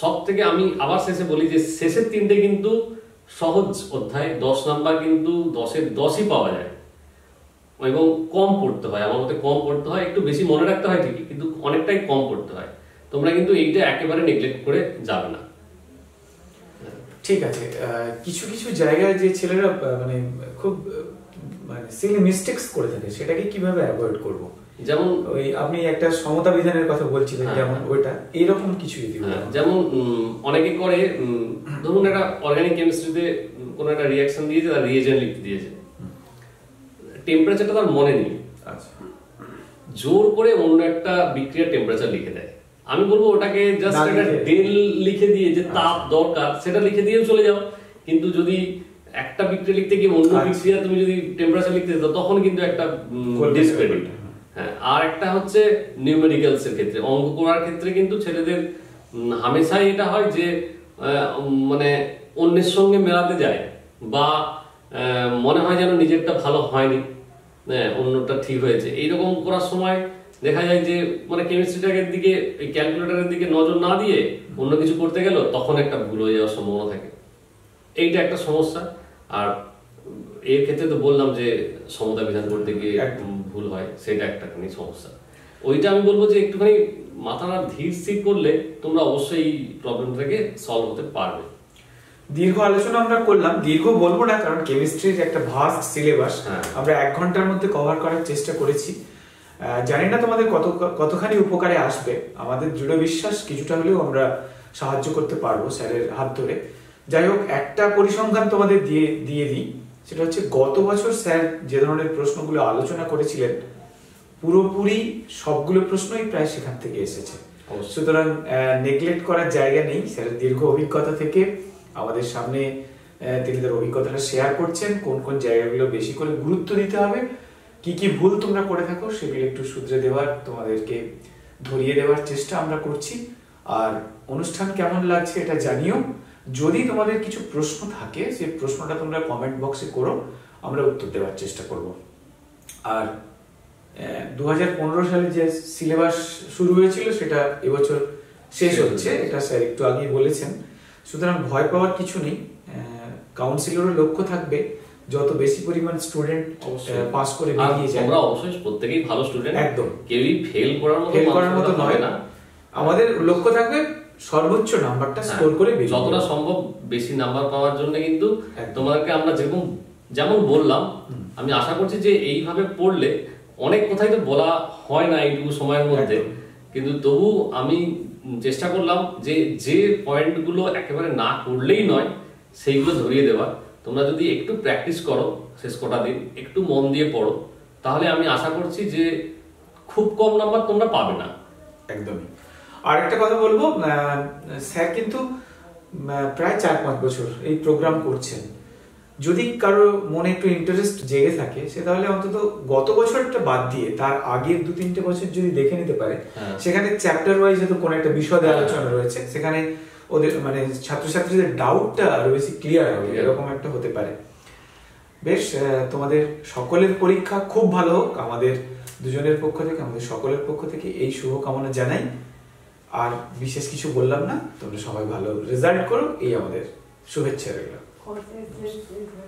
সব থেকে আমি আবার শেষে বলি যে শেষের 3টে কিন্তু সহজ অধ্যায়, 10 নাম্বার কিন্তু 10-এর 10ই পাওয়া যায় এবং কম পড়তে হয়, আমার মতে কম পড়তে হয়, একটু বেশি মনে রাখতে হয় ঠিকই, কিন্তু অনেকটাই কম পড়তে হয়। তোমরা কিন্তু এইটা একেবারে নেগলেক্ট করে যাবে না। ঠিক আছে, কিছু কিছু জায়গায় যে ছেলেরা মানে খুব মানে সিলি মিস্টেকস করে থাকে, সেটাকে কিভাবে অ্যাভয়েড করব? যেমন ওই আপনি একটা সমতা বিধানের কথা বলছিলেন, যেমন ওইটা এইরকম কিছু যদি যেমন অনেকে করে, ধরুন একটা অর্গানিক কেমিস্ট্রিতে কোনো একটা রিঅ্যাকশন দিয়েছে, তার রিএজেন্ট লিখতে দিয়েছে, টেম্পারেচারটা তার মনে নেই, আচ্ছা, জোর করে অন্য একটা বিক্রিয়ার টেম্পারেচার লিখে দেয়। আমি বলবো ওটাকে জাস্ট একটা ডেল লিখে দিয়ে, যে তাপ দরকার সেটা লিখে দিয়ে চলে যাও। কিন্তু যদি একটা বিক্রিয়া লিখতে গিয়ে অন্য বিক্রিয়া তুমি যদি টেম্পারেচার লিখতে দাও, তখন কিন্তু একটা ডিসক্রেডিট। হ্যাঁ, আর একটা হচ্ছে নিউমেরিক্যালস এর ক্ষেত্রে, অঙ্ক করার ক্ষেত্রে কিন্তু ছেলেদের হামেশাই এটা হয় যে মানে অন্যের সঙ্গে মেলাতে যায়, বা মনে হয় যেন নিজেরটা ভালো হয়নি, অন্যটা ঠিক হয়েছে। এইরকম করার সময় দেখা যায় যে মানে কেমিস্ট্রিটার দিকে, এই ক্যালকুলেটরের দিকে নজর না দিয়ে অন্য কিছু করতে গেল, তখন একটা ভুল হয়ে যাওয়ার সম্ভাবনা থাকে। এইটা একটা সমস্যা। আর এর ক্ষেত্রে তো বললাম যে সমতা বিধান করতে গিয়ে ভুল হয়, সেটা একটা সমস্যা। ওইটা আমি বলবো যে একটুখানি মাথাটা ধীর স্থির করলে তোমরা অবশ্যই এই প্রবলেমটাকে সলভ হতে পারবে। দীর্ঘ আলোচনা আমরা করলাম, দীর্ঘ বলবো না, কারণ কেমিস্ট্রির একটা ভাস্ট সিলেবাস আমরা 1 ঘন্টার মধ্যে কভার করার চেষ্টা করেছি। জানি না তোমাদের কতখানি উপকারে আসবে, আমাদের দৃঢ় বিশ্বাস কিছুটা হলেও আমরা সাহায্য করতে পারবো স্যারের হাত ধরে। যাই হোক, একটা পরিসংখ্যান তোমাদের দিয়ে দিই, সেটা হচ্ছে গত বছর স্যার যে ধরনের প্রশ্নগুলো আলোচনা করেছিলেন, পুরোপুরি সবগুলো প্রশ্নই প্রায় সেখান থেকে এসেছে। সুতরাং নেগলেক্ট করার জায়গা নেই। স্যারের দীর্ঘ অভিজ্ঞতা থেকে আমাদের সামনে তিনি তার অভিজ্ঞতাটা শেয়ার করছেন, কোন কোন জায়গাগুলো বেশি করে গুরুত্ব দিতে হবে, কি কি ভুল তোমরা করে থাকো সেগুলো একটু শুধরে দেওয়ার, তোমাদেরকে ধরিয়ে দেওয়ার চেষ্টা আমরা করছি। আর অনুষ্ঠান কেমন লাগছে এটা জানিও। যদি তোমাদের কিছু প্রশ্ন থাকে, সেই প্রশ্নটা তোমরা কমেন্ট বক্সে করো, আমরা উত্তর দেওয়ার চেষ্টা করব। আর 2015 সালে যে সিলেবাস শুরু হয়েছিল সেটা এবছর শেষ হচ্ছে, এটা স্যার একটু আগেই বলেছেন। সুতরাং ভয় পাওয়ার কিছু নেই। কাউন্সিলরের লক্ষ্য থাকবে যত বেশি পরিমাণ স্টুডেন্ট পাস করে বেরিয়ে যায়। আমরা অবশ্যই প্রত্যেকই ভালো স্টুডেন্ট, একদম কেউই ফেল করার মতো নয় না। আমাদের লক্ষ্য থাকবে সর্বোচ্চ নাম্বারটা স্কোর করে যতটা সম্ভব বেশি নাম্বার পাওয়ার জন্য। কিন্তু তোমাদেরকে আমরা যেমন বললাম, আমি আশা করছি যে এইভাবে পড়লে, অনেক কথাই তো বলা হয় না এইটুকু সময়ের মধ্যে, কিন্তু তবু আমি চেষ্টা করলাম যে পয়েন্টগুলো একেবারে না করলেই নয় সেইগুলো ধরিয়ে দেওয়া। তোমরা যদি একটু প্র্যাকটিস করো, শেষ কটা দিন একটু মন দিয়ে পড়ো, তাহলে আমি আশা করছি যে খুব কম নাম্বার তোমরা পাবে না। একদমই। আর একটা কথা বলবো, স্যার কিন্তু প্রায় 4-5 বছর এই প্রোগ্রাম করছেন। যদি কারো মনে একটু ইন্টারেস্ট জেগে থাকে, সে তাহলে অন্তত গত বছরটা বাদ দিয়ে তার আগের 2-3টে বছর যদি দেখে নিতে পারে, সেখানে চ্যাপ্টার ওয়াইজ হয়তো কোনো একটা বিষয়ে আলোচনা রয়েছে, সেখানে ওদের মানে ছাত্রছাত্রীদের ডাউটটা আরো বেশি ক্লিয়ার হবে, এরকম একটা হতে পারে। বেশ, তোমাদের সকলের পরীক্ষা খুব ভালো হোক। আমাদের দুজনের পক্ষ থেকে, আমাদের সকলের পক্ষ থেকে এই শুভকামনা জানাই। আর বিশেষ কিছু বললাম না, তোমরা সবাই ভালো রেজাল্ট করো, এই আমাদের শুভেচ্ছা রইল।